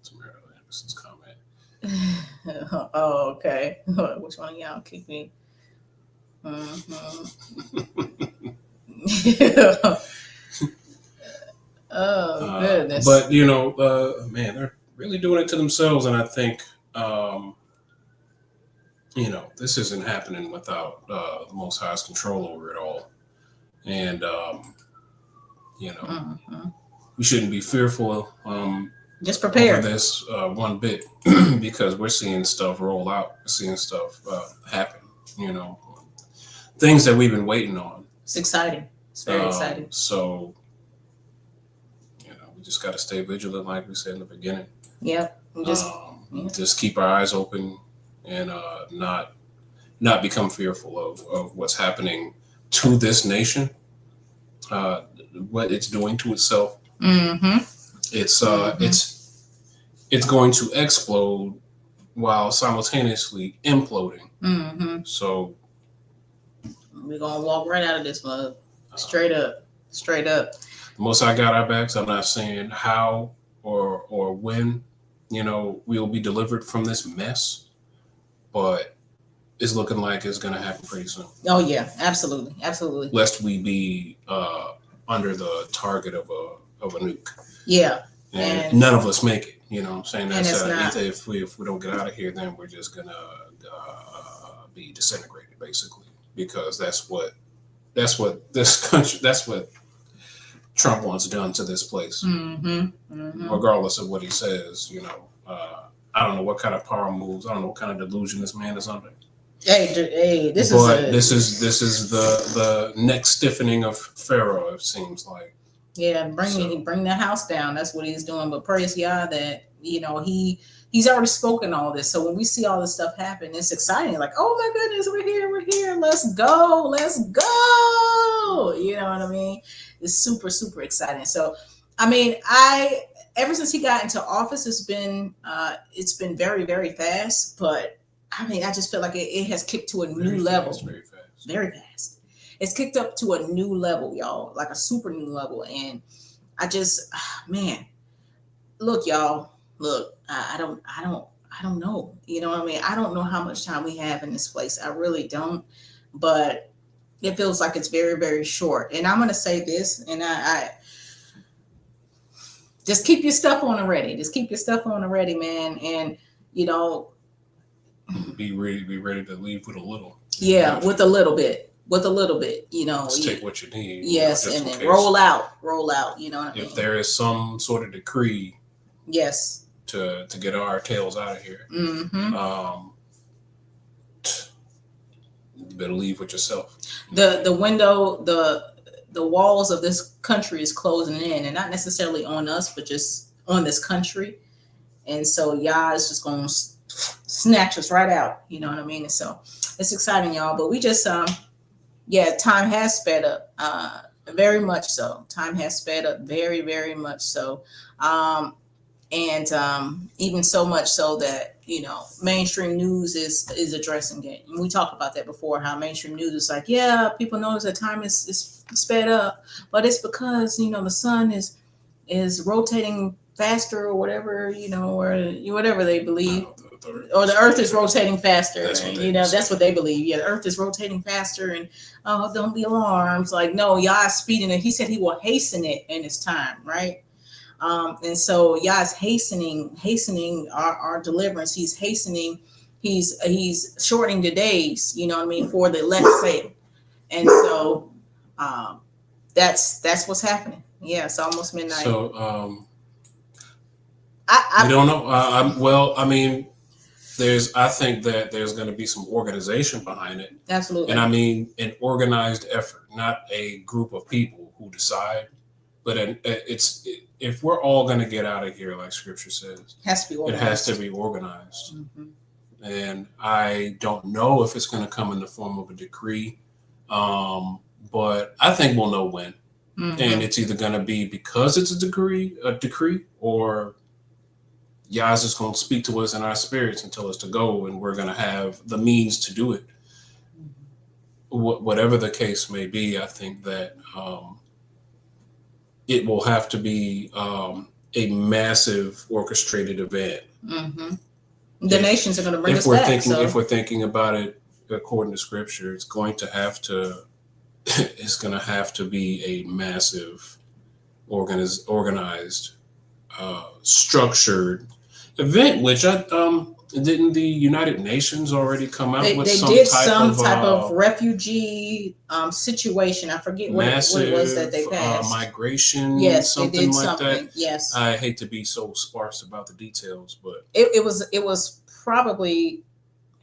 Tamara Anderson's comment. Oh, okay. Which one of y'all kicked me? Mm-hmm. Oh goodness. But you know, man, they're really doing it to themselves, and I think you know, this isn't happening without the Most High's control over it all, and you know, we shouldn't be fearful. Just Over prepare. this one bit because we're seeing stuff roll out, we're seeing stuff happen. You know, things that we've been waiting on. It's exciting. It's very exciting. So, you know, we just got to stay vigilant, like we said in the beginning. Yep. Just keep our eyes open and not become fearful of what's happening to this nation, what it's doing to itself. Mm-hmm. It's going to explode while simultaneously imploding. Mm-hmm. So We're gonna walk right out of this mug. Straight up. Straight up. the Most High got our backs. I'm not saying how or when, you know, we'll be delivered from this mess, but it's looking like it's gonna happen pretty soon. Oh yeah, absolutely. Absolutely. Lest we be under the target of a nuke. Yeah. And none of us make it. You know what I'm saying? And That's it's not. either if we don't get out of here, then we're just gonna be disintegrated, basically, because that's what this country, that's what Trump wants done to this place. Mm-hmm. Mm-hmm. Regardless of what he says, you know, I don't know what kind of power moves, I don't know what kind of delusion this man is under. Hey, this is the neck stiffening of Pharaoh. It seems like. Yeah, bring the house down. That's what he's doing. But praise Yah that, you know, he's already spoken all this. So when we see all this stuff happen, it's exciting. Like, oh my goodness, we're here. Let's go. You know what I mean? It's super, super exciting. So, I mean, ever since he got into office, it's been very, very fast. But I mean, I just feel like it has kicked to a new level. Very fast. Very fast. It's kicked up to a new level, y'all, like a super new level. And I just, man, look, y'all, look, I don't know. You know what I mean? I don't know how much time we have in this place. I really don't, but it feels like it's very, very short. And I'm going to say this, and I just keep your stuff on the ready. Just keep your stuff on the ready, man. And, you know, be ready to leave with a little. Yeah, with a little bit, you know. Just take what you need. Yes, you know, and then case. roll out, you know what I mean? If there is some sort of decree, yes, to get our tails out of here, mm-hmm. You better leave with yourself. The window, the walls of this country is closing in, and not necessarily on us, but just on this country. And so Yah is just going to snatch us right out. You know what I mean? And so it's exciting, y'all. But we just, time has sped up, very much so. Time has sped up very, very much so. Even so much so that, you know, mainstream news is addressing it. And we talked about that before, how mainstream news is like, yeah, people notice that time is sped up, but it's because, you know, the sun is rotating faster or whatever, you know, or whatever they believe. Or the earth is rotating faster. That's what they believe. Yeah, the earth is rotating faster, and don't be alarmed. Like, no, Yah is speeding it. He said he will hasten it in his time, right? And so Yah is hastening our deliverance. He's hastening, he's shortening the days, you know what I mean, for the elect's sake. And so that's what's happening. Yeah, it's almost midnight. So I don't know. I mean, I think that there's going to be some organization behind it. Absolutely. And I mean, an organized effort, not a group of people who decide, but if we're all going to get out of here, like Scripture says, it has to be organized. Mm-hmm. And I don't know if it's going to come in the form of a decree, but I think we'll know when. Mm-hmm. And it's either going to be because it's a decree, or Yah's just going to speak to us in our spirits and tell us to go, and we're going to have the means to do it. Whatever the case may be, I think that it will have to be a massive orchestrated event. Mm-hmm. The nations are going to bring us back. If we're thinking about it according to Scripture, it's going to have to it's going to have to be a massive, organized, structured event. Which didn't the United Nations already come out with They some did type some of, type of refugee situation. I forget what it was that they massive passed. migration? Yes, they something did like something. that. Yes, I hate to be so sparse about the details, but it was probably,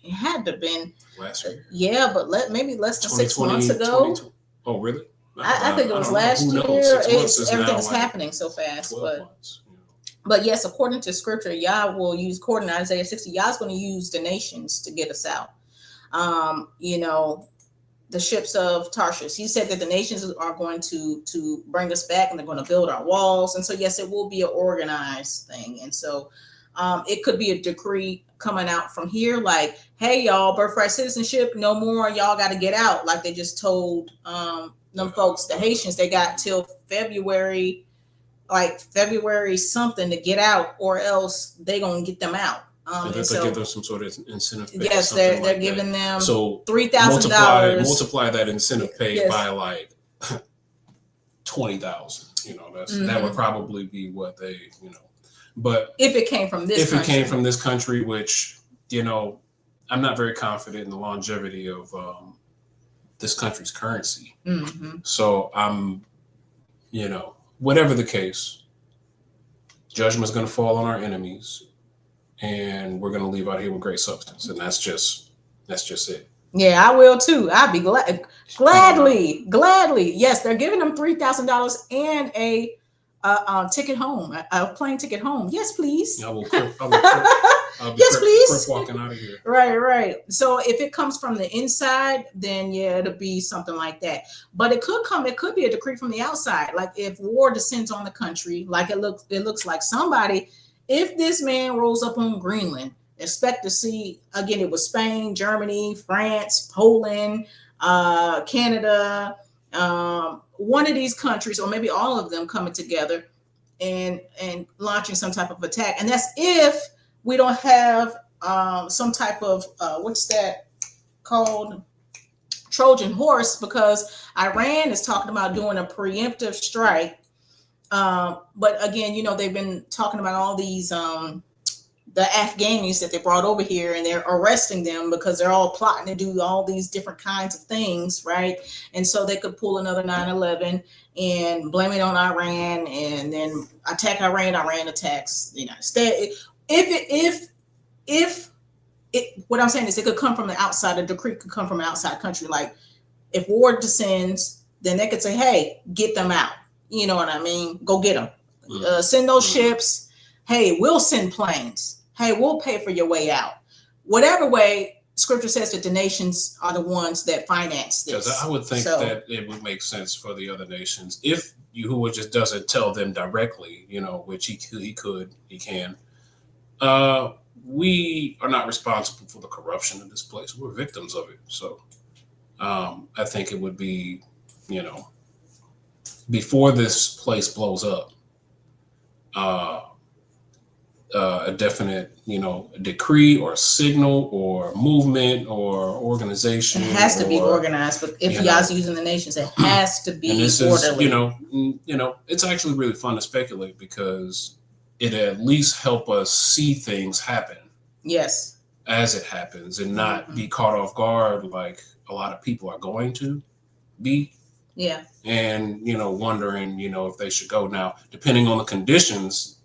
it had to have been, last year, yeah, but maybe less than 6 months 2020, ago. 2020. Oh, really? I think it was don't know. last Who year. knows? 6 months is Everything's now like happening so fast, 12 but months. You know. but yes, according to scripture, Yah will use, according to Isaiah 60, Yah's going to use the nations to get us out. The ships of Tarshish. He said that the nations are going to bring us back, and they're going to build our walls. And so, yes, it will be an organized thing. And so it could be a decree coming out from here, like, hey, y'all, birthright citizenship, no more. Y'all got to get out. Like they just told them folks, the Haitians, they got till February something to get out, or else they gonna get them out. They give them some sort of incentive pay. Yes, they're giving them so $3,000. Multiply that incentive pay Yes. by like 20,000. You know, that would probably be what they, But if it came from this, it came from this country, which I'm not very confident in the longevity of this country's currency. Mm-hmm. So I'm, whatever the case, judgment's going to fall on our enemies, and we're going to leave out here with great substance. And that's just it. Yeah, I will too. I'd be gladly. Yes, they're giving them $3,000 and a ticket home, a plane ticket home. Yes, please. I'll be Yes, please. walking out of here. Right. So if it comes from the inside, then yeah, it'll be something like that. But it could be a decree from the outside. Like if war descends on the country, like it looks like somebody, if this man rolls up on Greenland, expect to see, again, it was Spain, Germany, France, Poland, Canada, one of these countries, or maybe all of them coming together and launching some type of attack. And that's if we don't have some type of what's that called, Trojan horse, because Iran is talking about doing a preemptive strike. But again, they've been talking about all these the Afghanis that they brought over here, and they're arresting them because they're all plotting to do all these different kinds of things, right? And so they could pull another 9/11 and blame it on Iran, and then attack Iran. Iran attacks the United States. What I'm saying is it could come from the outside. A decree could come from an outside country. Like if war descends, then they could say, hey, get them out. You know what I mean? Go get them. Send those ships. Hey, we'll send planes. Hey, we'll pay for your way out. Whatever way, scripture says that the nations are the ones that finance this. Because I would think that it would make sense for the other nations if Yahuwah just doesn't tell them directly, which he can. We are not responsible for the corruption of this place. We're victims of it. So I think it would be, before this place blows up, a definite, decree or signal or movement or organization. It has to be organized, but if Yah's using the nations, it has to be orderly. It's actually really fun to speculate because it at least help us see things happen. Yes. As it happens, and not be caught off guard like a lot of people are going to be. Yeah. And, wondering, if they should go. Now, depending on the conditions,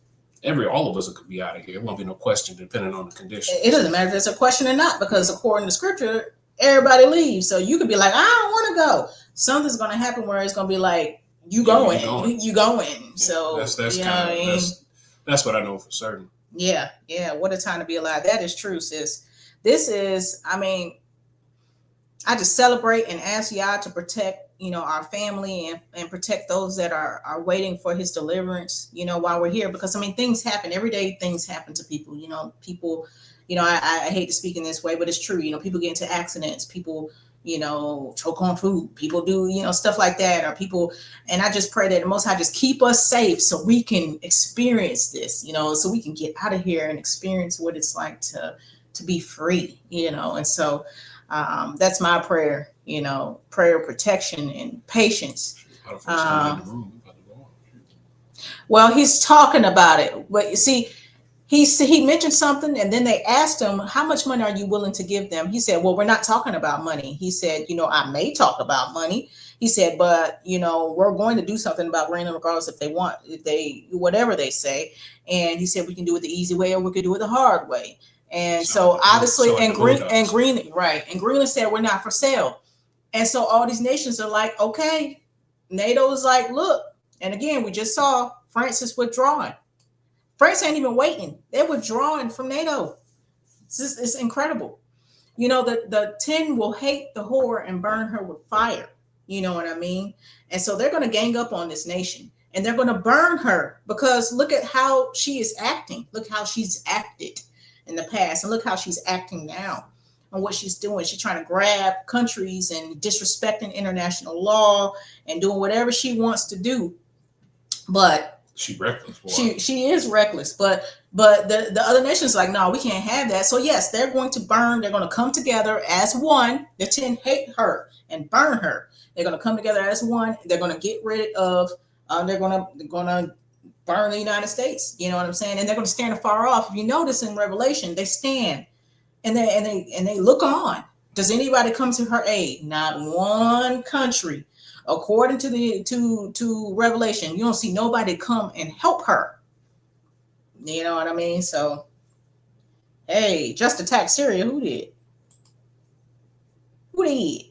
all of us could be out of here. It won't be no question depending on the conditions. It doesn't matter if it's a question or not, because according to scripture, everybody leaves. So you could be like, I don't want to go. Something's going to happen where it's going to be like, you going. Yeah, so that's what I know for certain. Yeah. What a time to be alive. That is true, sis. This is, I just celebrate and ask Yah to protect, our family and protect those that are waiting for his deliverance, while we're here, because things happen every day. Things happen to people, people, I hate to speak in this way, but it's true. People get into accidents, people, choke on food, people do, stuff like that, or people. And I just pray that the Most High just keep us safe so we can experience this, so we can get out of here and experience what it's like to be free, and so that's my prayer, you know, prayer, protection, and patience. A lot of folks coming in the room. We about to go on. Well, he's talking about it, but you see, he mentioned something, and then they asked him, how much money are you willing to give them? He said, well, we're not talking about money. He said, you know, I may talk about money. He said, but, you know, we're going to do something about bringing them regardless if they want, if they, whatever they say. And he said, we can do it the easy way or we could do it the hard way. And so obviously, and Greenland said, we're not for sale. And so all these nations are like, okay, NATO is like, look, and again, we just saw France is withdrawing. France ain't even waiting. They're withdrawing from NATO. It's incredible. You know, the 10 will hate the whore and burn her with fire. You know what I mean? And so they're going to gang up on this nation and they're going to burn her because look at how she is acting. Look how she's acted in the past and look how she's acting now and what she's doing. She's trying to grab countries and disrespecting international law and doing whatever she wants to do. But she reckless. She is reckless, but the other nations like, no, we can't have that. So yes, they're going to burn. They're going to come together as one. The 10 hate her and burn her. They're going to come together as one. They're going to get rid of. They're going to burn the United States. You know what I'm saying? And they're going to stand afar off. If you notice in Revelation, they stand and they look on. Does anybody come to her aid? Not one country. According to to Revelation, you don't see nobody come and help her. You know what I mean? So, hey, just attack Syria. Who did? Who did?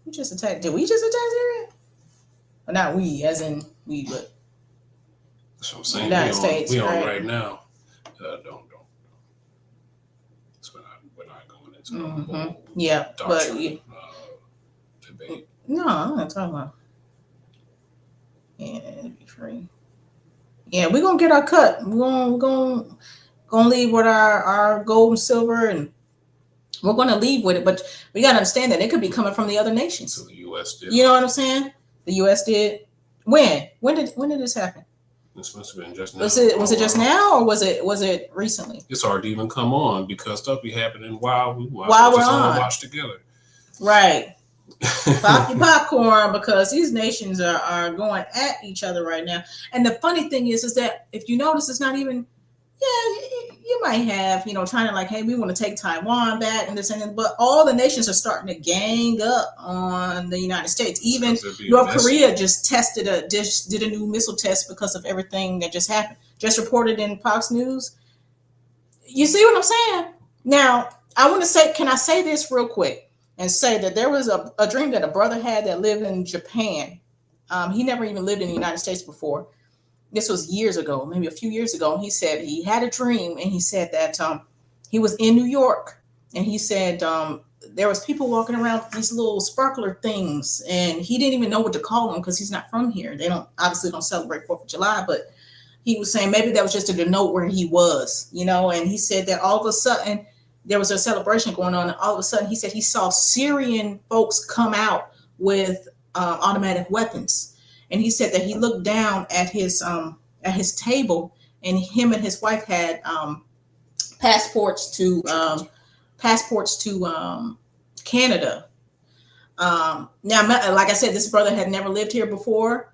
Who just attacked? Did we just attack Syria? Well, not we, as in we, but that's what I'm saying. United States. We on right now. Don't. We're not going into yeah, but debate. No, I'm not talking about. Yeah, it'd be free. Yeah, we're gonna get our cut. We're gonna leave with our gold and silver, and we're gonna leave with it. But we gotta understand that it could be coming from the other nations. So the U.S. did. You know what I'm saying? The U.S. did. When did this happen? This must have been just now. Was it just now, or was it recently? It's hard to even come on because stuff be happening while we're on. Watch together. Right. Pop your popcorn because these nations are going at each other right now. And the funny thing is that if you notice, it's not even, you might have, China like, hey, we want to take Taiwan back and this and that, but all the nations are starting to gang up on the United States. Even North Korea just did a new missile test because of everything that just happened. Just reported in Fox News. You see what I'm saying? Now, can I say this real quick? And say that there was a dream that a brother had that lived in Japan. He never even lived in the United States before. This was years ago, maybe a few years ago. And he said he had a dream and he said that he was in New York and he said there was people walking around with these little sparkler things and he didn't even know what to call them because he's not from here. They don't celebrate 4th of July, but he was saying maybe that was just to denote where he was, and he said that all of a sudden there was a celebration going on, and all of a sudden he said he saw Syrian folks come out with automatic weapons, and he said that he looked down at his table, and him and his wife had passports to Canada. Now, like I said, this brother had never lived here before.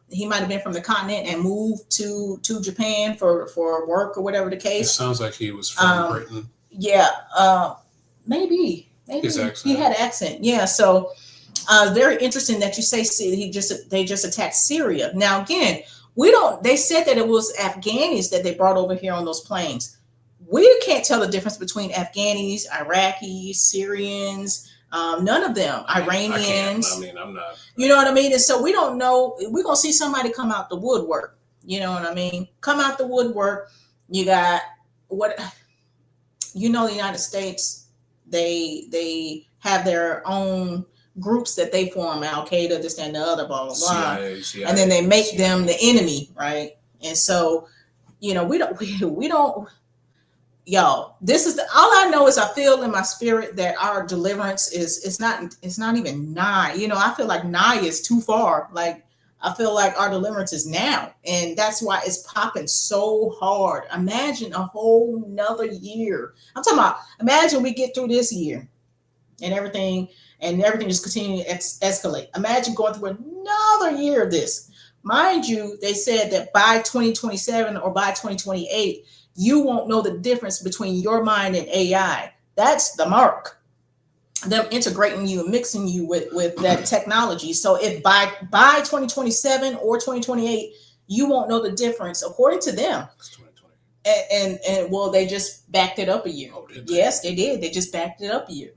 He might have been from the continent and moved to Japan for work or whatever the case. It sounds like he was from Britain. Yeah, maybe his accent. He had an accent. Yeah, so very interesting that you say they just attacked Syria. Now again, they said that it was Afghanis that they brought over here on those planes. We can't tell the difference between Afghanis, Iraqis, Syrians, none of them, Iranians. I'm not. You know what I mean? And so we don't know. We're gonna see somebody come out the woodwork. You know what I mean? Come out the woodwork. You got what? The United States, they have their own groups that they form, Al Qaeda, this and the other, blah, blah, blah. CIA, and then they make them the enemy, right? And so, we don't, y'all, this is all I know is I feel in my spirit that our deliverance it's not even nigh. I feel like nigh is too far. Like I feel like our deliverance is now, and that's why it's popping so hard. Imagine a whole nother year. I'm talking about, imagine we get through this year and everything just continue to escalate. Imagine going through another year of this. Mind you, they said that by 2027 or by 2028, you won't know the difference between your mind and AI. That's the mark. Them integrating you and mixing you with that technology. So if by 2027 or 2028, you won't know the difference, according to them. And well, they just backed it up a year. Oh, did they? Yes, they did. They just backed it up a year.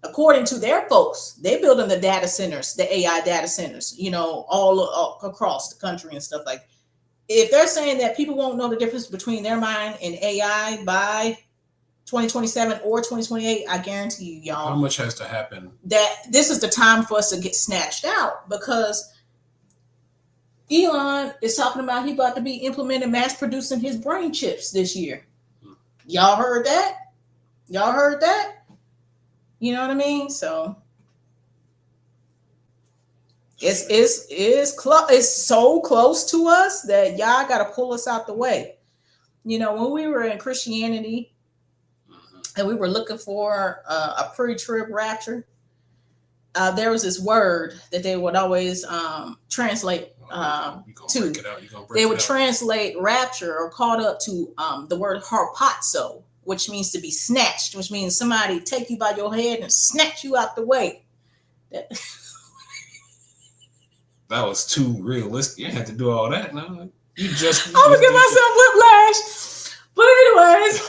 According to their folks, they building the data centers, the AI data centers, all across the country and stuff like. If they're saying that people won't know the difference between their mind and AI by 2027 or 2028, I guarantee you, y'all. How much has to happen? That this is the time for us to get snatched out, because Elon is talking about he about to be implementing mass producing his brain chips this year. Y'all heard that? Y'all heard that? You know what I mean? So it's so close to us that y'all got to pull us out the way. When we were in Christianity and we were looking for a pre-trib rapture, there was this word that they would always translate to. They would translate rapture or caught up to the word harpazo, which means to be snatched, which means somebody take you by your head and snatch you out the way. That was too realistic. You had to do all that. No, you just. I'm gonna give myself whiplash. But anyways,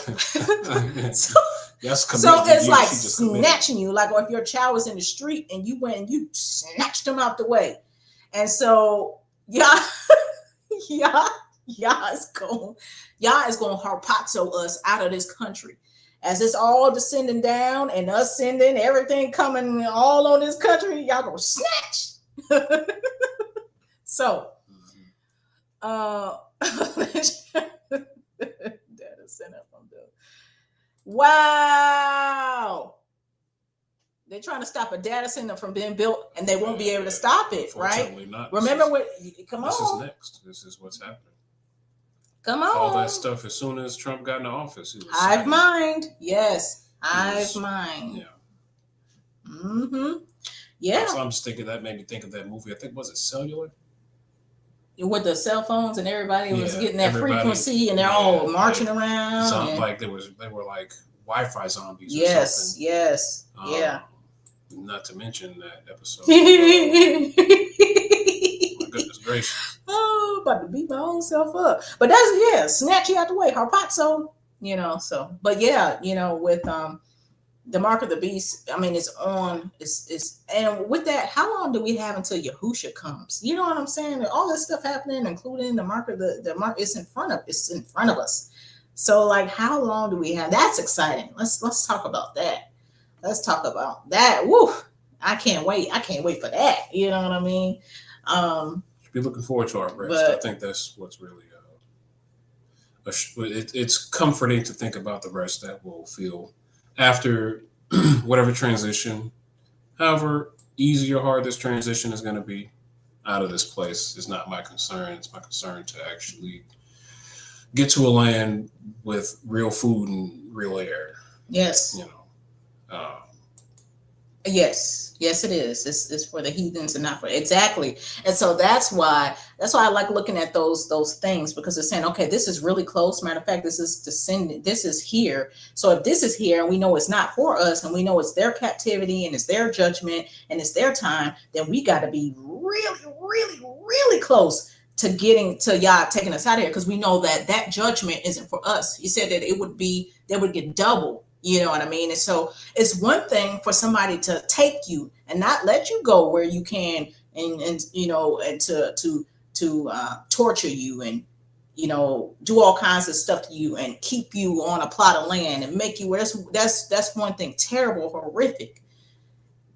so it's like snatching you, like, or if your child was in the street and you went and you snatched them out the way, and so y'all is going harpazo us out of this country. As it's all descending down and us sending everything coming all on this country, y'all gonna snatch. So data center from the wow. They're trying to stop a data center from being built, and they won't be able to stop it, right? Not. Remember what? Come on. This is next. This is what's happening. Come on. All that stuff. As soon as Trump got into office, he was Hive mind. Yes, hive mind. Yeah. Mm-hmm. Yeah. So I'm just thinking that made me think of that movie. I think was it Cellular? With the cell phones and everybody was getting that frequency, and they're all marching around. Something like they were like Wi-Fi zombies. Yes. Or something. Yes. Yeah. Not to mention that episode. My goodness gracious. Oh, about to beat my own self up. But that's snatch you out the way, harpazo. So but with the mark of the beast, I mean, it's on. It's and with that, how long do we have until Yahusha comes? You know what I'm saying? All this stuff happening, including the mark of the mark, it's in front of us. So, like, how long do we have? That's exciting. Let's talk about that. Let's talk about that. Woo! I can't wait. I can't wait for that. You know what I mean? Be looking forward to our rest. I think that's what's really it's comforting to think about the rest that we'll feel after whatever transition, however easy or hard this transition is going to be out of this place is not my concern. It's my concern to actually get to a land with real food and real air. Yes. Yes, it is. It's for the heathens and not for exactly. And so that's why I like looking at those things, because it's saying, okay, this is really close. Matter of fact, this is descendant. This is here. So if this is here and we know it's not for us, and we know it's their captivity and it's their judgment and it's their time, then we got to be really, really, really close to getting to Yah taking us out of here, because we know that judgment isn't for us. He said that they would get double. You know what I mean? And so it's one thing for somebody to take you and not let you go where you can, and to torture you and do all kinds of stuff to you and keep you on a plot of land and make you. That's one thing, terrible, horrific.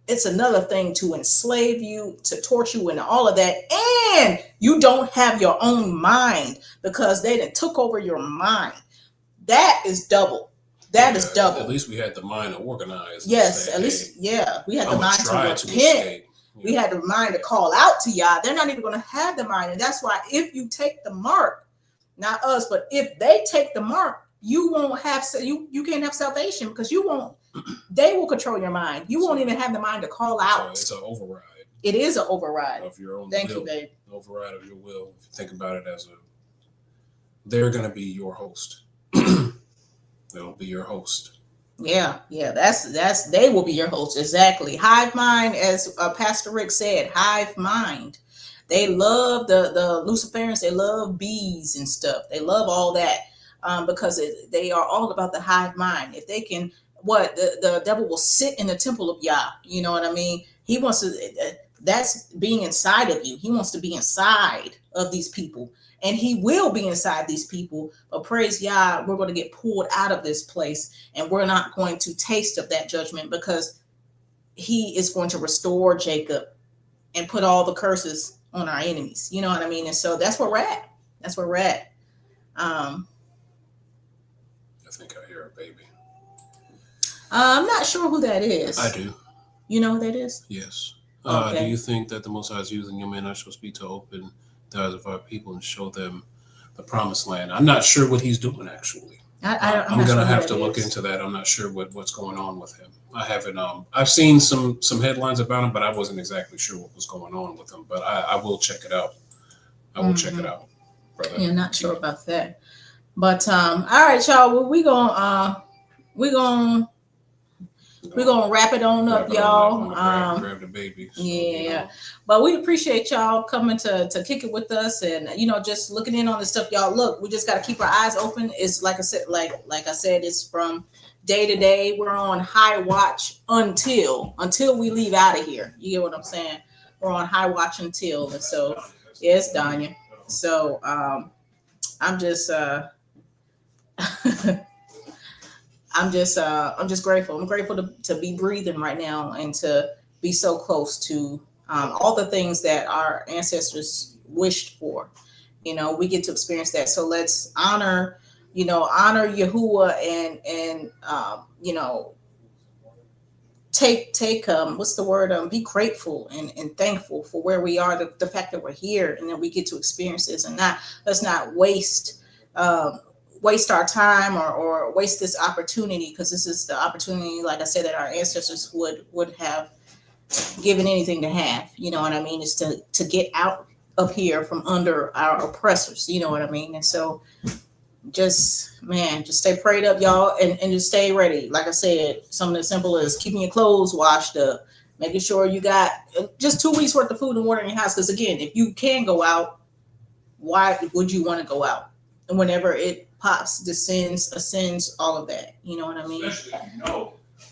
It's another thing to enslave you, to torture you, and all of that, and you don't have your own mind because they done took over your mind. That is double. That is double. At least we had the mind to organize. Yes, at least, we had the mind to repent. We had the mind to call out to Yah. They're not even going to have the mind. And that's why if you take the mark, not us, but if they take the mark, you won't have, you can't have salvation because you won't, they will control your mind. You won't even have the mind to call out. It's an override. It is an override. Of your own Thank will. you, babe. Override of your will. If you think about it as they're going to be your host. They'll be your host. Yeah, that's they will be your host. Exactly. Hive mind, as Pastor Rick said, hive mind. They love the Luciferians. They love bees and stuff. They love all that because they are all about the hive mind. If they can, the devil will sit in the temple of Yah. You know what I mean? He wants to. That's being inside of you. He wants to be inside of these people. And he will be inside these people, but praise Yah, we're going to get pulled out of this place, and we're not going to taste of that judgment because he is going to restore Jacob and put all the curses on our enemies. You know what I mean? And so that's where we're at. That's where we're at. I think I hear a baby. I'm not sure who that is. I do. You know who that is? Yes. Okay. Do you think that the Most High is using your man I shall speak to open the eyes of our people and show them the promised land? I'm not sure what he's doing actually. I'm going to have to look into that. I'm not sure what's going on with him. I haven't. I've seen some headlines about him, but I wasn't exactly sure what was going on with him. But I will check it out. I will check it out, brother. Yeah, not sure about that. But all right, y'all. Well, we're gonna wrap it on up, y'all. Grab the baby. So, yeah, but we appreciate y'all coming to kick it with us, and just looking in on this stuff, y'all. Look, we just got to keep our eyes open. It's like I said, it's from day to day. We're on high watch until we leave out of here. You get what I'm saying? We're on high watch until, and so yes, Danya. So I'm just. I'm just grateful. I'm grateful to be breathing right now and to be so close to all the things that our ancestors wished for. We get to experience that. So let's honor Yahuwah and take what's the word? Be grateful and thankful for where we are, the fact that we're here and that we get to experience this, and let's not waste our time or waste this opportunity, because this is the opportunity, like I said, that our ancestors would have given anything to have. You know what I mean? Is to get out of here from under our oppressors. You know what I mean? And so just stay prayed up, y'all, and just stay ready. Like I said, something as simple as keeping your clothes washed up, making sure you got just 2 weeks worth of food and water in your house. Because again, if you can go out, why would you want to go out? And whenever it pops, descends, ascends, all of that. You know what I mean?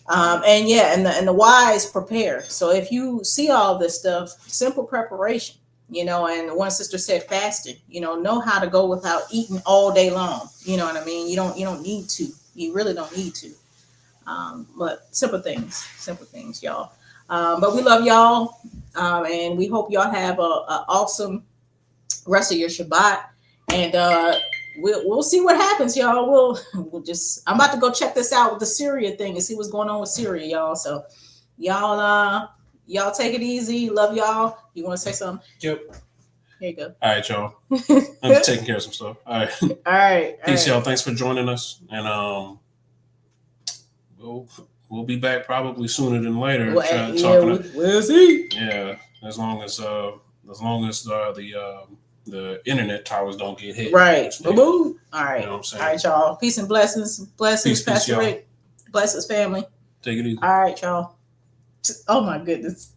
And the wise prepare. So if you see all this stuff, simple preparation, and one sister said fasting, know how to go without eating all day long. You know what I mean? You don't need to. You really don't need to. But simple things, y'all. But we love y'all. And we hope y'all have a awesome rest of your Shabbat. And we'll see what happens, y'all. I'm about to go check this out with the Syria thing and see what's going on with Syria, y'all. So y'all take it easy. Love y'all. You want to say something? Yep. Here you go. All right, y'all. I'm just taking care of some stuff. All right. All right. Peace, y'all. Thanks for joining us. And we'll be back probably sooner than later. We'll see. Yeah, as long as the internet towers don't get hit. Right. Yeah. All right. You know what I'm saying? All right, y'all. Peace and blessings. Blessings, Peace, Pastor y'all. Rick. Blessings, family. Take it easy. All right, y'all. Oh my goodness.